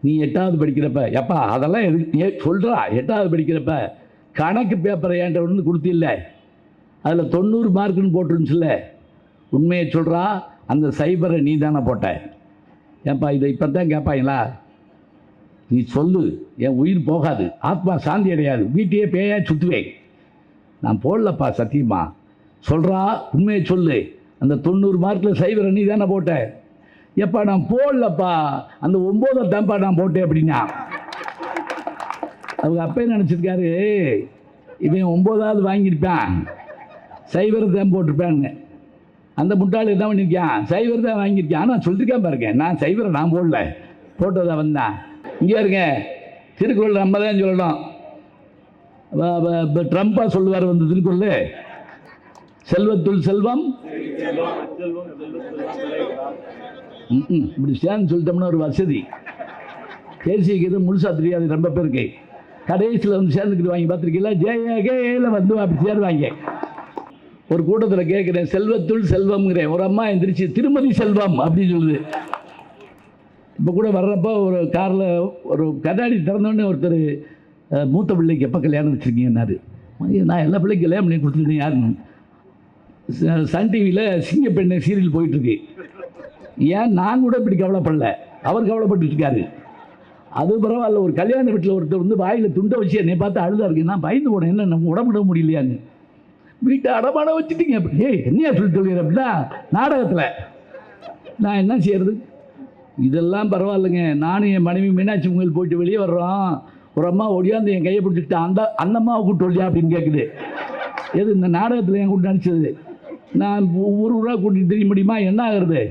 நீ 8வது படிக்கிறப்ப எப்பா அதெல்லாம் எது சொல்கிறா 8வது படிக்கிறப்ப கணக்கு பேப்பரை என்கிட்ட ஒன்று கொடுத்தில்ல, அதில் 90 மார்க்குன்னு போட்டுருந்துச்சுல்ல, உண்மையை சொல்கிறா அந்த சைபரை நீ தானே போட்ட. ஏப்பா இதை இப்போ தான் கேட்பாங்களா? நீ சொல்லு, என் உயிர் போகாது, ஆத்மா சாந்தி அடையாது, வீட்டையே பேயா சுற்றுவேன். நான் போடலப்பா சத்தியமா. சொல்கிறா உண்மையை சொல்லு, அந்த 90 மார்க்கில் சைபரை நீ தானே போட்ட. எப்பா நான் போடலப்பா, அந்த 9 தான்ப்பா நான் போட்டேன் அப்படின்னா. அவங்க அப்பே நினச்சிருக்காரு இவன் 9வது வாங்கியிருப்பான், சைபர் தான் போட்டிருப்பான்னு. அந்த முட்டாள் என்ன பண்ணியிருக்கான், சைபர் தான் வாங்கியிருக்கான். ஆனால் சொல்லியிருக்கேன் பாருங்க, நான் சைபரை நான் போடல, போட்டதை வந்தான். இங்கே இருங்க, திருக்குறள் நம்ம தான் சொல்லணும். ட்ரம்ப்பா சொல்லுவார் வந்து திருக்குறள், செல்வத்துள் செல்வம் இப்படி சேர்ந்து சொல்லிட்டோம்னா ஒரு வசதி. தேசியக்கு எதுவும் முழுசாக தெரியாது ரொம்ப பேருக்கு. கடைசியில் வந்து சேர்ந்துக்கிட்டு வாங்கி பார்த்துருக்கீங்களா, ஜேஏல வந்து அப்படி சேருவாங்க. ஒரு கூட்டத்தில் கேட்குறேன், செல்வத்துள் செல்வம்ங்கிறேன். ஒரு அம்மா எந்திரிச்சு திருமதி செல்வம் அப்படின்னு சொல்லுது. இப்போ கூட வர்றப்போ ஒரு காரில் ஒரு கண்ணாடி திறந்தோடனே ஒருத்தர், மூத்த பிள்ளைக்கு எப்போ கல்யாணம் வச்சுருக்கீங்கன்னாரு. நான் எல்லா பிள்ளைக்கும் கல்யாணம் பண்ணி கொடுத்துருக்கேன். யாருன்னு சன் டிவியில் சிங்கப்பெண்ணை சீரியல் போயிட்டுருக்கு. ஏன் நான் கூட இப்படி கவலைப்படல, அவர் கவலைப்பட்டு இருக்காரு. அது பரவாயில்ல. ஒரு கல்யாண வீட்டில் ஒருத்தர் வந்து வாயில் துண்டை வச்சு என்னை பார்த்து அழுதா இருக்கு. நான் பயந்து போனேன், என்ன நம்ம உடம்புட முடியலையான்னு. வீட்டை அடமான வச்சுட்டீங்க அப்படி. என்னையா சொல்லி சொல்லிடுற அப்படின்னா நாடகத்தில் நான் என்ன செய்யறது? இதெல்லாம் பரவாயில்லைங்க. நானும் என் மனைவி மீனாட்சி கோயில் போயிட்டு வெளியே வர்றோம். ஒரு அம்மா ஒடியாந்து என் கையை பிடிச்சிக்கிட்டு அந்த அம்மாவை கூப்பிட்டு வரலையா அப்படின்னு கேட்குது. எது இந்த நாடகத்தில் என் கூப்பிட்டு அனுப்பிச்சது. நான் ஊர் ஊராக கூட்டிகிட்டு தெரிய முடியுமா? என்ன ஆகுறது?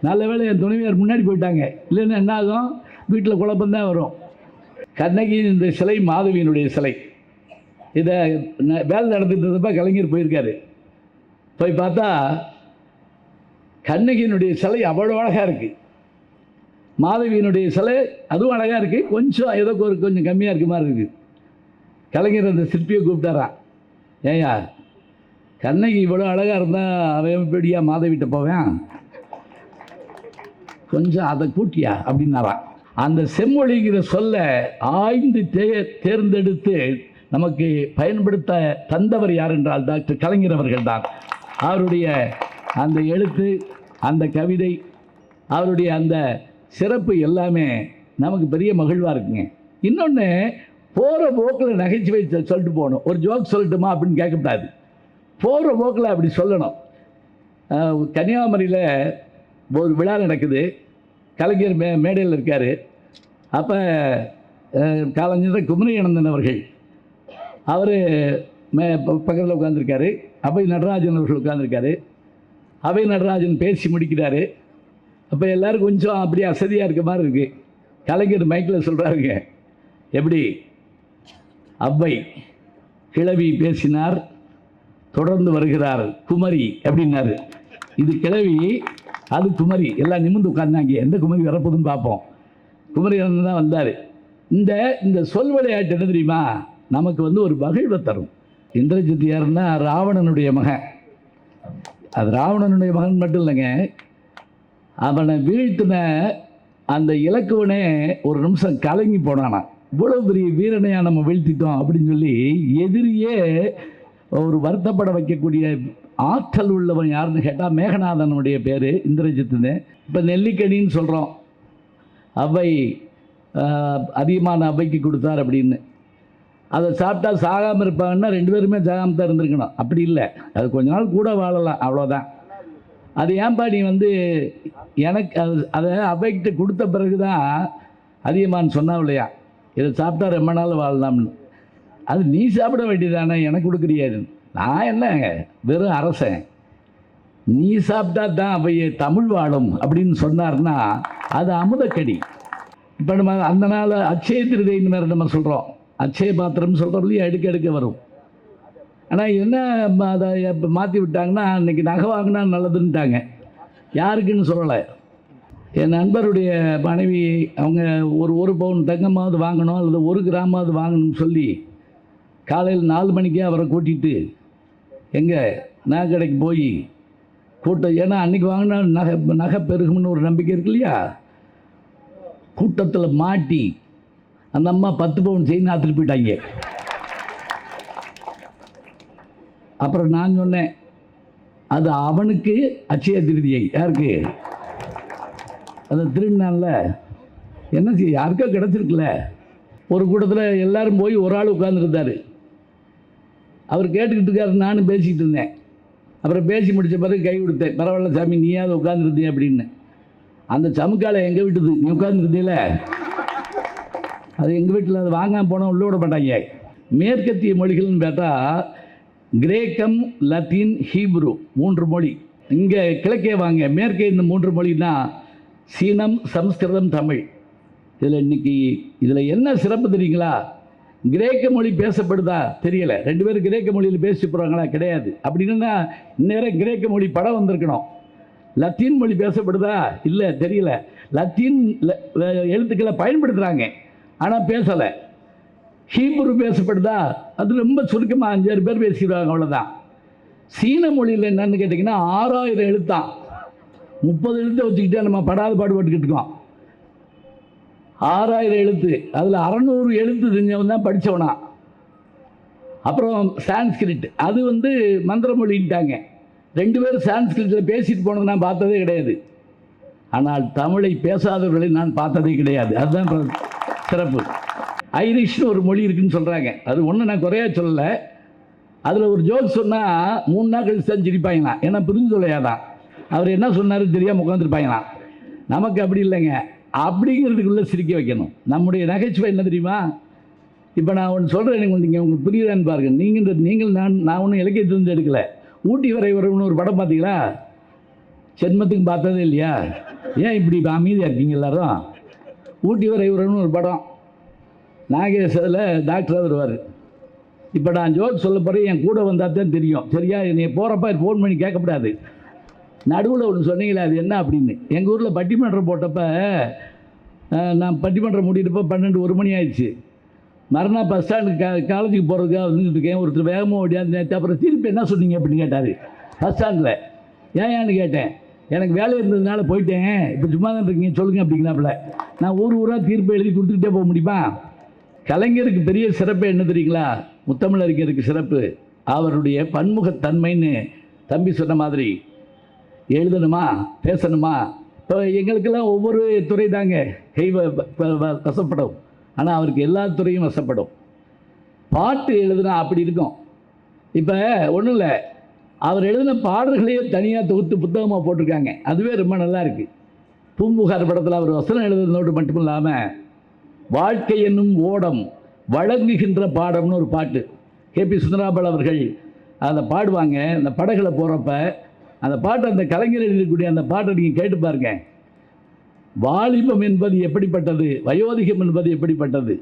நல்ல வேளை என் துணைவியார் முன்னாடி போயிட்டாங்க, இல்லைன்னா என்ன ஆகும்? வீட்டில் குழப்பம்தான் வரும். கண்ணகியின் இந்த சிலை மாதவியினுடைய சிலை. இதை வேலை நடந்துட்டு இருந்தப்ப கலைஞர் போயிருக்காரு. போய் பார்த்தா கண்ணகியினுடைய சிலை அவ்வளோ அழகாக இருக்குது. மாதவியினுடைய சிலை அதுவும் அழகாக இருக்குது. கொஞ்சம் ஏதோ கொஞ்சம் கம்மியாக இருக்க மாதிரி இருக்குது. கலைஞர் அந்த சிற்பியை கூப்பிட்டாரான், ஏயா கண்ணகி இவ்வளோ அழகாக இருந்தால் அவன் எப்படியா மாதவிட்ட போவேன், கொஞ்சம் அதை கூட்டியா அப்படின்னாரான். அந்த செம்மொழிங்கிற சொல்ல ஆய்ந்து தேர்ந்தெடுத்து நமக்கு பயன்படுத்த தந்தவர் யார் என்றால் டாக்டர் கலைஞர் அவர்கள் தான். அவருடைய அந்த எழுத்து, அந்த கவிதை, அவருடைய அந்த சிறப்பு எல்லாமே நமக்கு பெரிய மகிழ்வாக இருக்குங்க. இன்னொன்று, போகிற போக்கில் நகைச்சுவை சொல்லிட்டு போகணும். ஒரு ஜோக் சொல்லட்டுமா அப்படின்னு கேட்கக்கூடாது. போகிற போக்கில் அப்படி சொல்லணும். கன்னியாகுமரியில் ஒரு விழா நடக்குது. கலைஞர் மேடையில் இருக்கார். அப்போ கலைஞர் குமரி அனந்தன் அவர்கள் அவர் பக்கத்தில் உட்காந்துருக்காரு. அவை நடராஜன் அவர்கள் உட்காந்துருக்காரு. அவை நடராஜன் பேசி முடிக்கிறாரு. அப்போ எல்லோரும் கொஞ்சம் அப்படி அசதியாக இருக்க மாதிரி இருக்குது. கலைஞர் மைக்கில் சொல்கிறாருங்க, எப்படி அவ்வை கிழவி பேசினார், தொடர்ந்து வருகிறார் குமரி அப்படின்னாரு. இது கிழவி, அது குமரி. எல்லாம் நிமிர்ந்து உட்கார்ந்தாங்க, எந்த குமரி வரப்போதுன்னு பார்ப்போம். குமரி தான் வந்தார். இந்த சொல் விளையாட்டு என்ன தெரியுமா, நமக்கு வந்து ஒரு மகிழ்வை தரும். இந்திரஜித் யாருன்னா ராவணனுடைய மகன். அது ராவணனுடைய மகன் மட்டும் இல்லைங்க, அவனை வீழ்த்தின அந்த இலக்குவனே ஒரு நிமிஷம் கலங்கி போனானா. இவ்வளோ பெரிய வீரனையாக நம்ம வீழ்த்திட்டோம் அப்படின்னு சொல்லி எதிரியே ஒரு வருத்தப்பட வைக்கக்கூடிய ஆற்றல் உள்ளவன் யாருன்னு கேட்டால் மேகநாதனுடைய பேர் இந்திரஜித்துன்னு. இப்போ நெல்லிக்கனின்னு சொல்கிறோம், அவ்வை அதிகமான அவ்வைக்கு கொடுத்தார் அப்படின்னு. அதை சாப்பிட்டா சாகாமல் இருப்பாங்கன்னா 2 பேருமே சாகாமல் தான் இருந்திருக்கணும். அப்படி இல்லை, அது கொஞ்ச நாள் கூட வாழலாம், அவ்வளோதான். அது ஏன்பா நீ வந்து எனக்கு அதை அவ்வைக்கிட்ட கொடுத்த பிறகு தான் அதிகமானு சொன்னா இல்லையா, இதை சாப்பிட்டா ரொம்ப நாள் வாழலாம்னு. அது நீ சாப்பிட வேண்டியதானே, எனக்கு கொடுக்குறியாது. நான் என்ன வெறும் அரசன், நீ சாப்பிட்டா தான் அவைய தமிழ் வாழும் அப்படின்னு சொன்னார்னா அது அமுதக்கடி. இப்போ நம்ம அந்த நாள் அட்சய திருதைன்னு வேறு நம்ம சொல்கிறோம், அட்சய பாத்திரம் சொல்கிறோம் இல்லையா, எடுக்க வரும். ஆனால் என்ன அதை இப்போ மாற்றி விட்டாங்கன்னா, இன்றைக்கி நகை வாங்கினா நல்லதுன்ட்டாங்க. யாருக்குன்னு சொல்லலை. என் நண்பருடைய மனைவி அவங்க ஒரு பவுன் தங்கமாவது வாங்கணும் அல்லது 1 கிராமாவது வாங்கணும்னு சொல்லி காலையில் 4 மணிக்கே அவரை கூட்டிகிட்டு எங்கே நகை கடைக்கு போய் கூட்டம். ஏன்னா அன்றைக்கி வாங்கினா நகை பெருகும்னு ஒரு நம்பிக்கை இருக்கு இல்லையா. கூட்டத்தில் மாட்டி அந்த அம்மா 10 பவுன் செயின் ஆத்துட்டு போயிட்டாங்க. அப்புறம் நான் சொன்னேன், அது அவனுக்கு அட்சய திருதியை. யாருக்கு? அதை திருடினான்ல, என்ன செய்ய, யாருக்கோ கிடச்சிருக்குல்ல. ஒரு கூட்டத்தில் எல்லாரும் போய் ஒரு ஆள் உட்காந்துருந்தார். அவர் கேட்டுக்கிட்டு இருக்காரு, நானும் பேசிக்கிட்டு இருந்தேன். அப்புறம் பேசி முடித்த பிறகு கை கொடுத்தேன், பரவாயில்ல சாமி நீயாவது உட்காந்துருந்தேன் அப்படின்னு. அந்த சமுக்காலை எங்கள் வீட்டுது, நீ உட்காந்துருந்தீல, அது எங்கள் வீட்டில் அது வாங்காமல் போனால் உள்ள விட மாட்டாங்க. மேற்கத்திய மொழிகள்னு கேட்டால் கிரேக்கம், லத்தீன், ஹீப்ரு 3 மொழி. இங்கே கிழக்கே வாங்க, மேற்கே இந்த 3 மொழின்னா சீனம், சம்ஸ்கிருதம், தமிழ். இதில் என்ன சிறப்பு தெரியுங்களா? கிரேக்க மொழி பேசப்படுதா தெரியலை. 2 பேரும் கிரேக்க மொழியில் பேசி போகிறாங்களா? கிடையாது. அப்படின்னா இந்நேரம் கிரேக்க மொழி படம் வந்திருக்கணும். லத்தீன் மொழி பேசப்படுதா? இல்லை, தெரியல. லத்தீன் எழுத்துக்களை பயன்படுத்துகிறாங்க, ஆனால் பேசலை. ஹீப்ரு பேசப்படுதா? அது ரொம்ப சுருக்கமாக 5-6 பேர் பேசிடுவாங்க, அவ்வளோதான். சீன மொழியில் என்னன்னு கேட்டிங்கன்னா 6000 எழுத்தான். 30 எழுத்தை வச்சுக்கிட்டே நம்ம படாத பாடுபட்டுக்கிட்டு இருக்கோம். 6000 எழுத்து, அதில் 600 எழுத்து தெரிஞ்சவன் தான் படித்தவனா. அப்புறம் சான்ஸ்கிரிட், அது மந்திர மொழின்ட்டாங்க. 2 பேரும் சான்ஸ்கிரிட்டில் பேசிட்டு போனது நான் பார்த்ததே கிடையாது. ஆனால் தமிழை பேசாதவர்களை நான் பார்த்ததே கிடையாது. அதுதான் சிறப்பு. ஐரிஷ்னு ஒரு மொழி இருக்குன்னு சொல்கிறாங்க. அது ஒன்றும் நான் குறையா சொல்லலை. அதில் ஒரு ஜோக் சொன்னால் 3 நாள் கழிச்சு தான் சிரிப்பாங்களாம். ஏன்னா புரிஞ்சு சொல்லையாதான். அவர் என்ன சொன்னார் தெரியாமல் உட்காந்துருப்பாங்களாம். நமக்கு அப்படி இல்லைங்க, அப்படிங்கிறதுக்குள்ளே சிரிக்க வைக்கணும். நம்முடைய நகைச்சுவை என்ன தெரியுமா? இப்போ நான் ஒன்று சொல்கிறேன், நீங்கள் உங்களுக்கு புரியுதான்னு பாருங்கள். நீங்கள் நான் ஒன்றும் இலக்கியத்திலிருந்து எடுக்கலை. ஊட்டி வரை உறவுன்னு ஒரு படம் பார்த்தீங்களா? ஜென்மத்துக்கு பார்த்ததே இல்லையா? ஏன் இப்படி அமைதியாக இருக்கீங்க எல்லாரும்? ஊட்டி வரை உறவுன்னு ஒரு படம், நாகேஷில் டாக்டராக வருவார். இப்போ நான் ஜோக் சொல்ல போகிறேன், என் கூட வந்தால் தான் தெரியும், சரியா? என்னை போகிறப்ப ஃபோன் பண்ணி கேட்கக்கூடாது. நடுவில் ஒன்று சொன்னீங்களே, அது என்ன அப்படின்னு. எங்கள் ஊரில் பட்டிமன்றம் போட்டப்போ நான் பட்டிமன்றம் முடியிட்டப்போ 12-1 மணி ஆயிடுச்சு. மறுநாள் பஸ் ஸ்டாண்டுக்கு காலேஜுக்கு போகிறதுக்காக வந்துட்டு இருக்கேன். ஒருத்தர் வேகமாக ஓடியாந்து நேற்று. அப்புறம் திருப்பி என்ன சொன்னீங்க அப்படின்னு கேட்டார் பஸ் ஸ்டாண்டில். ஏன்னு கேட்டேன். எனக்கு வேலை இருந்ததுனால போயிட்டேன், இப்போ சும்மா தான் இருக்கீங்க சொல்லுங்கள் அப்படிங்கிறாப்புல. நான் ஊராக தீர்ப்பு எழுதி கொடுத்துக்கிட்டே போக முடியுமா? கலைஞருக்கு பெரிய சிறப்பு என்ன தெரியுங்களா? முத்தமிழறிஞருக்கு சிறப்பு அவருடைய பன்முகத்தன்மைன்னு தம்பி சொன்ன மாதிரி. எழுதணுமா, பேசணுமா. இப்போ எங்களுக்கெல்லாம் ஒவ்வொரு துறை தாங்க கை வசப்படும், ஆனால் அவருக்கு எல்லா துறையும் வசப்படும். பாட்டு எழுதுனா அப்படி இருக்கும். இப்போ ஒன்றும் இல்லை, அவர் எழுதின பாடல்களையே தனியாக தொகுத்து புத்தகமாக போட்டிருக்காங்க. அதுவே ரொம்ப நல்லா இருக்குது. பூம்புகார் படத்தில் அவர் வசனம் எழுதுனதோடு மட்டும் இல்லாமல் வாழ்க்கை என்னும் ஓடம் வழங்குகின்ற பாடம்னு ஒரு பாட்டு KP சுந்தராம்பாள் அவர்கள் அதை பாடுவாங்க. அந்த படகுல போகிறப்ப அந்த பாட்டு, அந்த கலைஞர் எழுதக்கூடிய அந்த பாட்டை நீங்கள் கேட்டு பாருங்க. வாலிபம் என்பது எப்படிப்பட்டது, வயோதிகம் என்பது எப்படிப்பட்டது.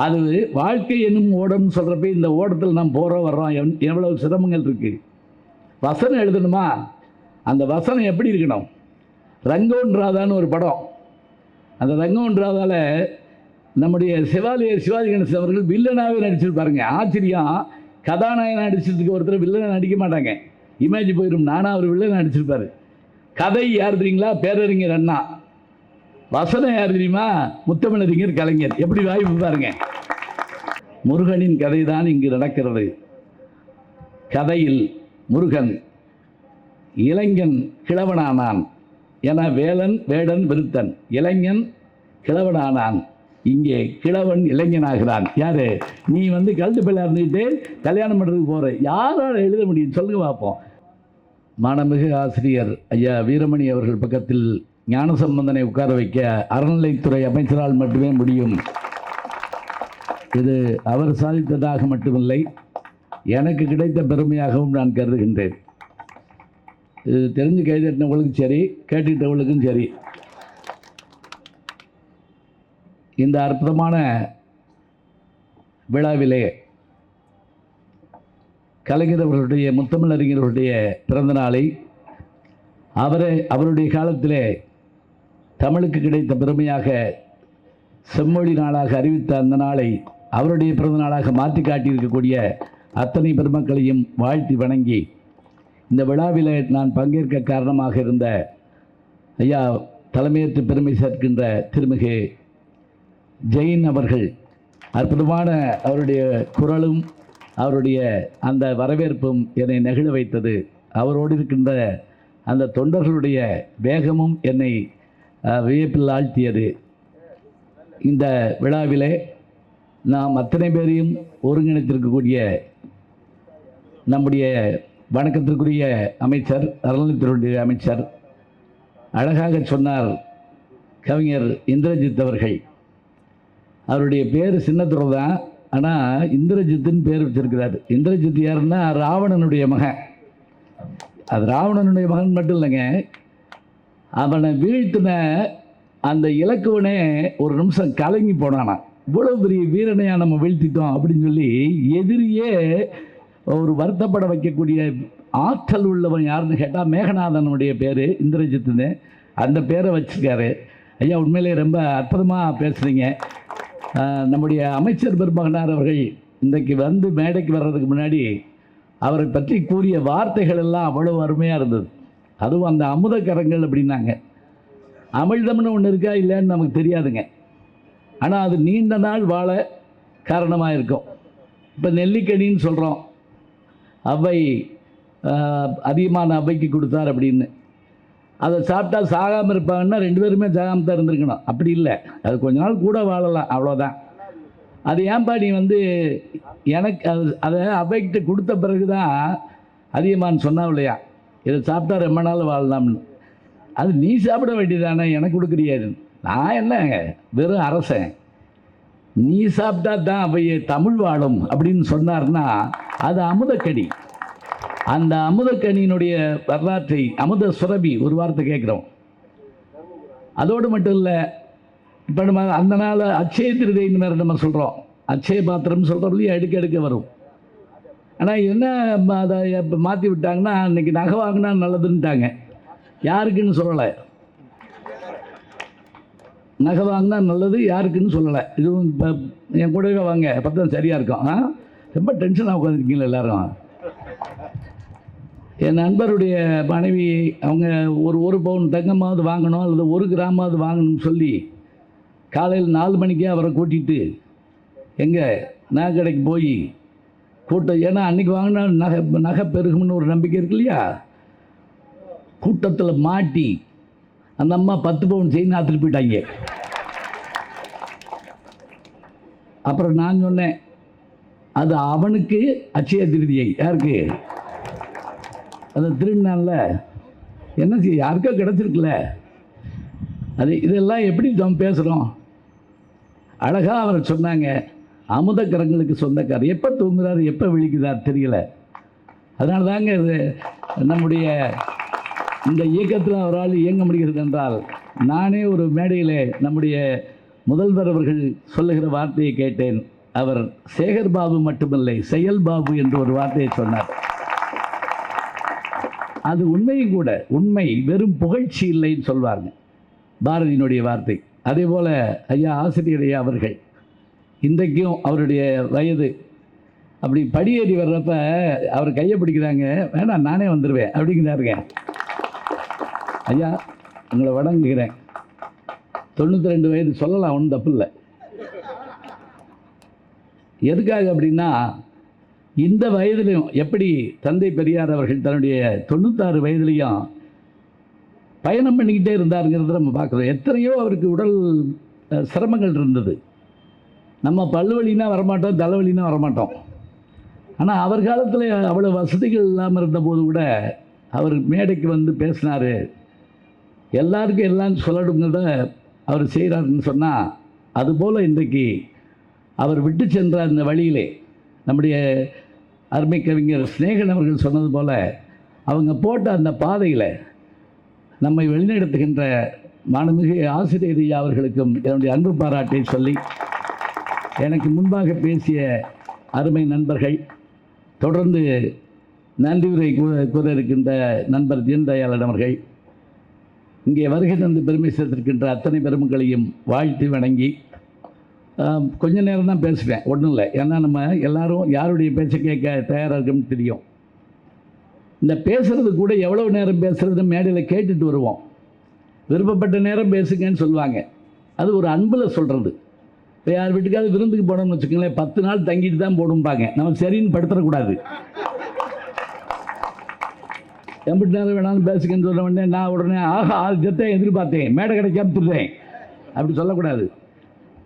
அது வாழ்க்கை என்னும் ஓடம்னு சொல்கிறப்ப இந்த ஓடத்தில் நாம் போகிறோம் வர்றோம், எவ்வளவு சிரமங்கள் இருக்குது. வசனம் எழுதணுமா, அந்த வசனம் எப்படி இருக்கணும். ரங்கோன் ராதான்னு ஒரு படம், அந்த ரங்கோன் ராதாவில் நம்முடைய சிவாஜி கணேசன் அவர்கள் வில்லனாகவே நடிச்சிருப்பாருங்க. ஆச்சரியம், கதாநாயகன் நடிச்சதுக்கு ஒருத்தர் வில்லனை நடிக்க மாட்டாங்க. இமேஜ் போயிடும். நானும் அவர் வில்லனை நடிச்சிருப்பார். கதை யார் தெரியுங்களா? பேரறிஞர் அண்ணா. வசனம் யார் தெரியுமா? முத்தமிழறிஞர் கலைஞர். எப்படி வாய்ப்பு பாருங்க. முருகனின் கதை தான் இங்கு நடக்கிறது. கதையில் முருகன் இளைஞன் கிழவனானான் என வேலன் வேடன் விருத்தன். இளைஞன் கிழவனானான், இங்கே கிழவன் இளைஞனாகிறான். யாரு? நீ கழுத்து பிள்ளை இருந்துக்கிட்டு கல்யாணம் பண்ணுறதுக்கு போகிற. யாரால் எழுத முடியும் சொல்லுங்க பார்ப்போம். மாண்புமிகு ஆசிரியர் ஐயா வீரமணி அவர்கள் பக்கத்தில் ஞானசம்பந்தனை உட்கார வைக்க அறநிலைத்துறை அமைச்சரால் மட்டுமே முடியும். இது அவர் சாதித்ததாக மட்டுமில்லை, எனக்கு கிடைத்த பெருமையாகவும் நான் கருதுகின்றேன். இது தெரிஞ்சு கைதட்டினவங்களுக்கும் சரி, கேட்டுக்கிட்டவங்களுக்கும் சரி, இந்த அற்புதமான விழாவிலே கலைஞர் அவர்களுடைய, முத்தமிழறிஞர்களுடைய பிறந்த நாளை அவருடைய காலத்திலே தமிழுக்கு கிடைத்த பெருமையாக செம்மொழி நாளாக அறிவித்த அந்த நாளை அவருடைய பிறந்த நாளாக மாற்றி காட்டியிருக்கக்கூடிய அத்தனை பெருமக்களையும் வாழ்த்தி வணங்கி, இந்த விழாவில் நான் பங்கேற்க காரணமாக இருந்த ஐயா தலைமையேற்று பெருமை சேர்க்கின்ற திருமிகு ஜெயின் அவர்கள் அற்புதமான அவருடைய குரலும் அவருடைய அந்த வரவேற்பும் என்னை நெகிழ வைத்தது. அவரோடு இருக்கின்ற அந்த தொண்டர்களுடைய வேகமும் என்னை வியப்பில் ஆழ்த்தியது. இந்த விழாவிலே நாம் அத்தனை பேரையும் ஒருங்கிணைத்திருக்கக்கூடிய நம்முடைய வணக்கத்திற்குரிய அமைச்சர், அறநிலையத்துறை அமைச்சர் அழகாக சொன்னார் கவிஞர் இந்திரஜித் அவர்கள். அவருடைய பேர் சின்னத்துறை தான், ஆனால் இந்திரஜித்துன்னு பேர் வச்சிருக்கிறார். இந்திரஜித் யாருன்னா ராவணனுடைய மகன். அது ராவணனுடைய மகன் மட்டும் இல்லைங்க, அவனை வீழ்த்தின அந்த இலக்குவனே ஒரு நிமிஷம் கலங்கி போனானா. இவ்வளோ பெரிய வீரனையா நம்ம வீழ்த்திட்டோம் அப்படின்னு சொல்லி எதிரியே ஒரு வருத்தப்பட வைக்கக்கூடிய ஆற்றல் உள்ளவன் யாருன்னு கேட்டால் மேகநாதனுடைய பேர் இந்திரஜித்துன்னு அந்த பேரை வச்சுருக்காரு. ஐயா உண்மையிலே ரொம்ப அற்புதமாக பேசுகிறீங்க. நம்முடைய அமைச்சர் பெருமகனார் அவர்கள் இன்றைக்கு வந்து மேடைக்கு வர்றதுக்கு முன்னாடி அவரை பற்றி கூறிய வார்த்தைகள் எல்லாம் அவ்வளோ அருமையாக இருந்தது. அதுவும் அந்த அமுதக்கரங்கள் அப்படின்னாங்க. அமிழ்தம்னு ஒன்று இருக்கா இல்லைன்னு நமக்கு தெரியாதுங்க, ஆனால் அது நீண்ட நாள் வாழ காரணமாக இருக்கும். இப்போ நெல்லிக்கனின்னு சொல்கிறோம், அவ்வை அதிகமான அவ்வைக்கு கொடுத்தார் அப்படின்னு. அதை சாப்பிட்டா சாகாமல் இருப்பாங்கன்னா 2 பேருமே சாகாமல் தான் இருந்திருக்கணும். அப்படி இல்லை, அது கொஞ்ச நாள் கூட வாழலாம், அவ்வளோதான். அது ஏன்பா நீ வந்து எனக்கு அதை அவைக்கிட்ட கொடுத்த பிறகு தான் அதிகமானு சொன்னா இல்லையா, இதை சாப்பிட்டா ரொம்ப நாள் வாழலாம்னு. அது நீ சாப்பிட வேண்டியதானே, எனக்கு கொடுக்குறியாது. நான் என்ன வெறும் அரசன், நீ சாப்பிட்டா தான் அவைய தமிழ் வாழும் அப்படின்னு சொன்னார்னா அது அமுதக்கடி. அந்த அமுதக்கனியினுடைய வரலாற்றை அமுத சுரபி ஒரு வார்த்தை கேட்குறோம். அதோடு மட்டும் இல்லை, இப்போ நம்ம அந்த நாள் அட்சய திருதைன்னு வேறு நம்ம சொல்கிறோம், அட்சய பாத்திரம்னு சொல்கிறோம் இல்லையா, எடுக்க வரும். ஆனால் என்ன அதை இப்போ மாற்றி விட்டாங்கன்னா, இன்றைக்கி நகை வாங்கினா நல்லதுன்ட்டாங்க. யாருக்குன்னு சொல்லலை, நகை வாங்கினா நல்லது யாருக்குன்னு சொல்லலை. இதுவும் இப்போ என் கூடவே வாங்க, அப்போ தான் சரியாக இருக்கும். ரொம்ப டென்ஷனாக உட்காந்துருக்கீங்களா எல்லோரும். என் நண்பருடைய மனைவி அவங்க ஒரு பவுன் தங்கமாவது வாங்கணும் அல்லது 1 கிராமாவது வாங்கணும்னு சொல்லி காலையில் 4 மணிக்கே அவரை கூட்டிகிட்டு எங்கே நகை கடைக்கு போய் கூட்டம், ஏன்னா அன்றைக்கி வாங்கினா நகை பெருகும்னு ஒரு நம்பிக்கை இருக்கு இல்லையா, கூட்டத்தில் மாட்டி அந்த அம்மா 10 பவுன் செயின் ஆற்றுட்டு போயிட்டாங்க. அப்புறம் நான் சொன்னேன், அது அவனுக்கு அட்சய திருதியை, யாருக்கு அதை திருநாளில் என்ன செய்ய, யாருக்கோ கிடச்சிருக்குல்ல. அது இதெல்லாம் எப்படி நம்ம பேசுகிறோம். அழகாக அவர் சொன்னாங்க, அமுத கரங்களுக்கு சொந்தக்கார். எப்போ தூங்குறாரு எப்போ விழிக்குதார் தெரியல. அதனால தாங்க இது நம்முடைய இந்த இயக்கத்தில் அவரால் இயங்க முடிகிறது என்றால், நானே ஒரு மேடையில் நம்முடைய முதல்வர் அவர்கள் சொல்லுகிற வார்த்தையை கேட்டேன். அவர் சேகர் பாபு மட்டுமில்லை, செயல் பாபு என்று ஒரு வார்த்தையை சொன்னார். அது உண்மையும் கூட, உண்மை வெறும் புகழ்ச்சி இல்லைன்னு சொல்வாங்க, பாரதியினுடைய வார்த்தை. அதே போல் ஐயா ஆசிரியர் ஐயா அவர்கள் இன்றைக்கும் அவருடைய வயது அப்படி படியேறி வர்றப்ப அவர் கையை பிடிக்கிறாங்க, வேணாம் நானே வந்துடுவேன் அப்படிங்கிறாருங்க. ஐயா உங்களை வணங்குகிறேன், 92 வயது சொல்லலாம், ஒன்றும் தப்பு இல்லை. எதுக்காக அப்படின்னா, இந்த வயதிலையும் எப்படி தந்தை பெரியார் அவர்கள் தன்னுடைய 96 வயதுலையும் பயணம் பண்ணிக்கிட்டே இருந்தாருங்கிறத நம்ம பார்க்குறோம். எத்தனையோ அவருக்கு உடல் சிரமங்கள் இருந்தது. நம்ம பல்வலினா வரமாட்டோம், தலைவலினா வரமாட்டோம். ஆனால் அவர் காலத்தில் அவ்வளோ வசதிகள் இல்லாமல் இருந்தபோது கூட அவர் மேடைக்கு வந்து பேசினார். எல்லாருக்கும் எல்லாம் சொல்லணுங்கிறத அவர் செய்கிறாருன்னு சொன்னால், அதுபோல் இன்றைக்கு அவர் விட்டு சென்ற அந்த வழியிலே நம்முடைய அருமை கவிஞர் சிநேகன் அவர்கள் சொன்னது போல் அவங்க போட்ட அந்த பாதையில் நம்மை வழிநடத்துகின்ற மாண்புமிகு ஆசிரியர் ஐயா அவர்களுக்கும் என்னுடைய அன்பு பாராட்டை சொல்லி, எனக்கு முன்பாக பேசிய அருமை நண்பர்கள், தொடர்ந்து நன்றியுரை கூற இருக்கின்ற நண்பர் தீன்தயாளன் அவர்கள், இங்கே வருகை தந்து பெருமை சேர்த்திருக்கின்ற அத்தனை பெருமக்களையும் வாழ்த்தி வணங்கி, கொஞ்ச நேரம் தான் பேசுவேன், ஒன்றும் இல்லை. ஏன்னா நம்ம எல்லாரும் யாருடைய பேச்சை கேட்க தயாராக இருக்குன்னு தெரியும். இந்த பேசுகிறது கூட எவ்வளோ நேரம் பேசுகிறதுன்னு மேடையில் கேட்டுட்டு வருவோம். விருப்பப்பட்ட நேரம் பேசுங்கன்னு சொல்லுவாங்க. அது ஒரு அன்பில் சொல்கிறது. இப்போ யார் வீட்டுக்காவது விருந்துக்கு போனோம்னு வச்சுக்கோங்களேன், 10 நாள் தங்கிட்டு தான் போடும்பாங்க. நம்ம சரின்னு படுத்துடக்கூடாது. எம்பிட்டு நேரம் வேணாலும் பேசுங்கன்னு சொன்ன உடனே நான் உடனே ஆஹா ஜெத்தை எதிர்பார்த்தேன், மேடை கிடைக்காம திருறேன் அப்படி சொல்லக்கூடாது.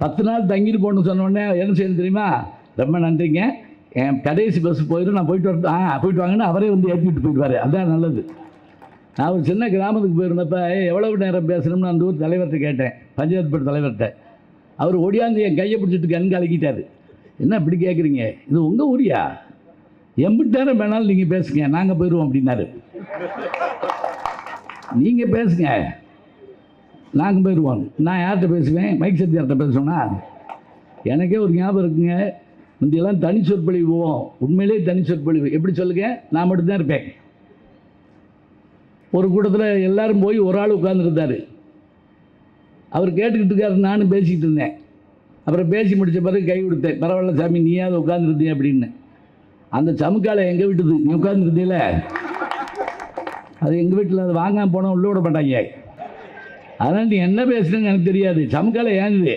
10 நாள் தங்கிட்டு போகணும்னு சொன்ன உடனே என்ன செய்யணும் தெரியுமா? ரொம்ப நன்றிங்க, என் கடைசி பஸ் போயிடும், நான் போயிட்டு வரட்டும், போயிட்டு வாங்கன்னு அவரே வந்து ஏற்றிட்டு போயிடுவார். அதுதான் நல்லது. நான் ஒரு சின்ன கிராமத்துக்கு போயிருந்தப்ப எவ்வளவு நேரம் பேசணும்னு அந்த ஊர் தலைவர்கிட்ட கேட்டேன், பஞ்சாயத்து போர்டு தலைவர்கிட்ட. அவர் ஒடியாந்து என் கையை பிடிச்சிட்டு கண் கலக்கிட்டார். என்ன இப்படி கேட்குறீங்க, இது உங்கள் ஊரியா? எம்பிட்டு நேரம் வேணாலும் நீங்கள் பேசுங்க, நாங்கள் போயிடுவோம் அப்படின்னாரு. நீங்கள் பேசுங்க, நாங்கள் போயிடுவோம். நான் யார்கிட்ட பேசுவேன்? மைக் சக்தி யார்கிட்ட பேசுவேன்னா? எனக்கே ஒரு ஞாபகம் இருக்குங்க, முந்தையெல்லாம் தனி சொற்பொழிவு போவோம். உண்மையிலே தனி சொற்பொழிவு எப்படி சொல்லுங்க, நான் மட்டும்தான் இருப்பேன். ஒரு கூட்டத்தில் எல்லாரும் போய் ஒரு ஆள் உட்காந்துருந்தார். அவர் கேட்டுக்கிட்டு இருக்காரு, நானும் பேசிக்கிட்டு இருந்தேன். அப்புறம் பேசி முடித்த பிறகு கை கொடுத்தேன், பரவாயில்ல சாமி நீயாவது உட்காந்துருந்தீங்க அப்படின்னு. அந்த சமுக்காலை எங்கள் வீட்டுது, நீ உட்காந்துருந்தீல அது எங்கள் வீட்டில், அது வாங்காமல் போனால் உள்ள விட மாட்டாங்க. அதனால் நீ என்ன பேசுனேன்னு எனக்கு தெரியாது, சமுக்காலை ஏங்குது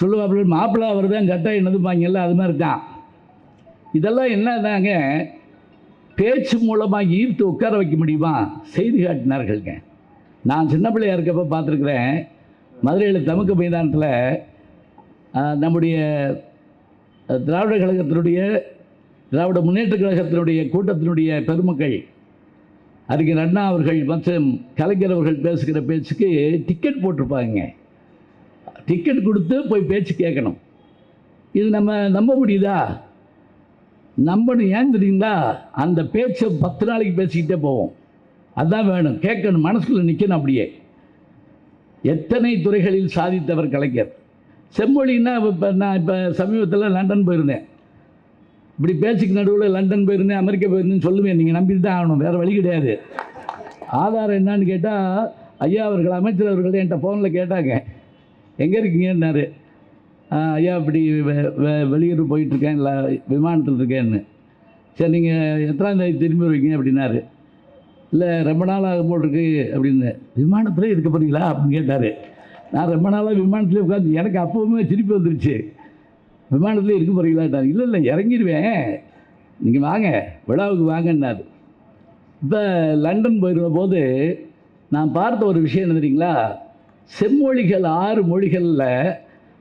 சொல்லுவாப்புல, மாப்பிள்ளை அவர் தான் கட்டாயம் என்னதுப்பாங்கல்ல, அது மாதிரி தான். இதெல்லாம் என்னதாங்க, பேச்சு மூலமாக ஈர்த்து உட்கார வைக்க முடியுமா? செய்தி காட்டினார்கள்ங்க. நான் சின்ன பிள்ளையாக இருக்கப்போ பார்த்துருக்குறேன், மதுரையில் தமுக்க மைதானத்தில் நம்முடைய திராவிட கழகத்தினுடைய, திராவிட முன்னேற்ற கழகத்தினுடைய கூட்டத்தினுடைய பெருமக்கள் அறிஞர் அண்ணா அவர்கள் மற்றும் கலைஞர் அவர்கள் பேசுகிற பேச்சுக்கு டிக்கெட் போட்டிருப்பாங்க. டிக்கெட் கொடுத்து போய் பேச்சு கேட்கணும். இது நம்ம நம்ப முடியுதா? நம்பணும். ஏன் தெரியுங்களா? அந்த பேச்சை 10 நாளைக்கு பேசிக்கிட்டே போவோம். அதுதான் வேணும், கேட்கணும், மனசுக்குள்ளே நிற்கணும். அப்படியே எத்தனை துறைகளில் சாதித்தவர் கலைஞர். செம்மொழின்னா இப்போ சமீபத்தில் லண்டன் போயிருந்தேன். இப்படி பேச்சுக்கு நடுவில் லண்டன் போயிருந்தேன், அமெரிக்கா போயிருந்தேன்னு சொல்லுவேன். நீங்கள் நம்பிட்டு தான் ஆகணும், வேறு வழி கிடையாது. ஆதாரம் என்னான்னு கேட்டால், ஐயா அவர்கள் அமைச்சர் அவர்கள் என்கிட்ட ஃபோனில் கேட்டாங்க, எங்கே இருக்கீங்கன்னாரு. ஐயா இப்படி வெளியூர் போயிட்டுருக்கேன், இல்லை விமானத்தில் இருக்கேன்னு. சரி நீங்கள் எத்தனாம் தேதி திரும்பி வருவீங்க அப்படின்னாரு. இல்லை ரொம்ப நாள் ஆகும் போல் இருக்கு அப்படின்னு. விமானத்தில் இருக்க போகிறீங்களா அப்படின்னு கேட்டார். நான் ரொம்ப நாளாக விமானத்துலேயே உட்காந்து, எனக்கு அப்போவுமே திருப்பி வந்துருச்சு, விமானத்துலேயே இருக்க போகிறீங்களாட்டார். இல்லை இல்லை இறங்கிடுவேன், நீங்கள் வாங்க விழாவுக்கு வாங்கன்னாரு. இப்போ லண்டன் போயிருந்த போது நான் பார்த்த ஒரு விஷயம் என்ன தெரியுங்களா? செம்மொழிகள் 6 மொழிகளில்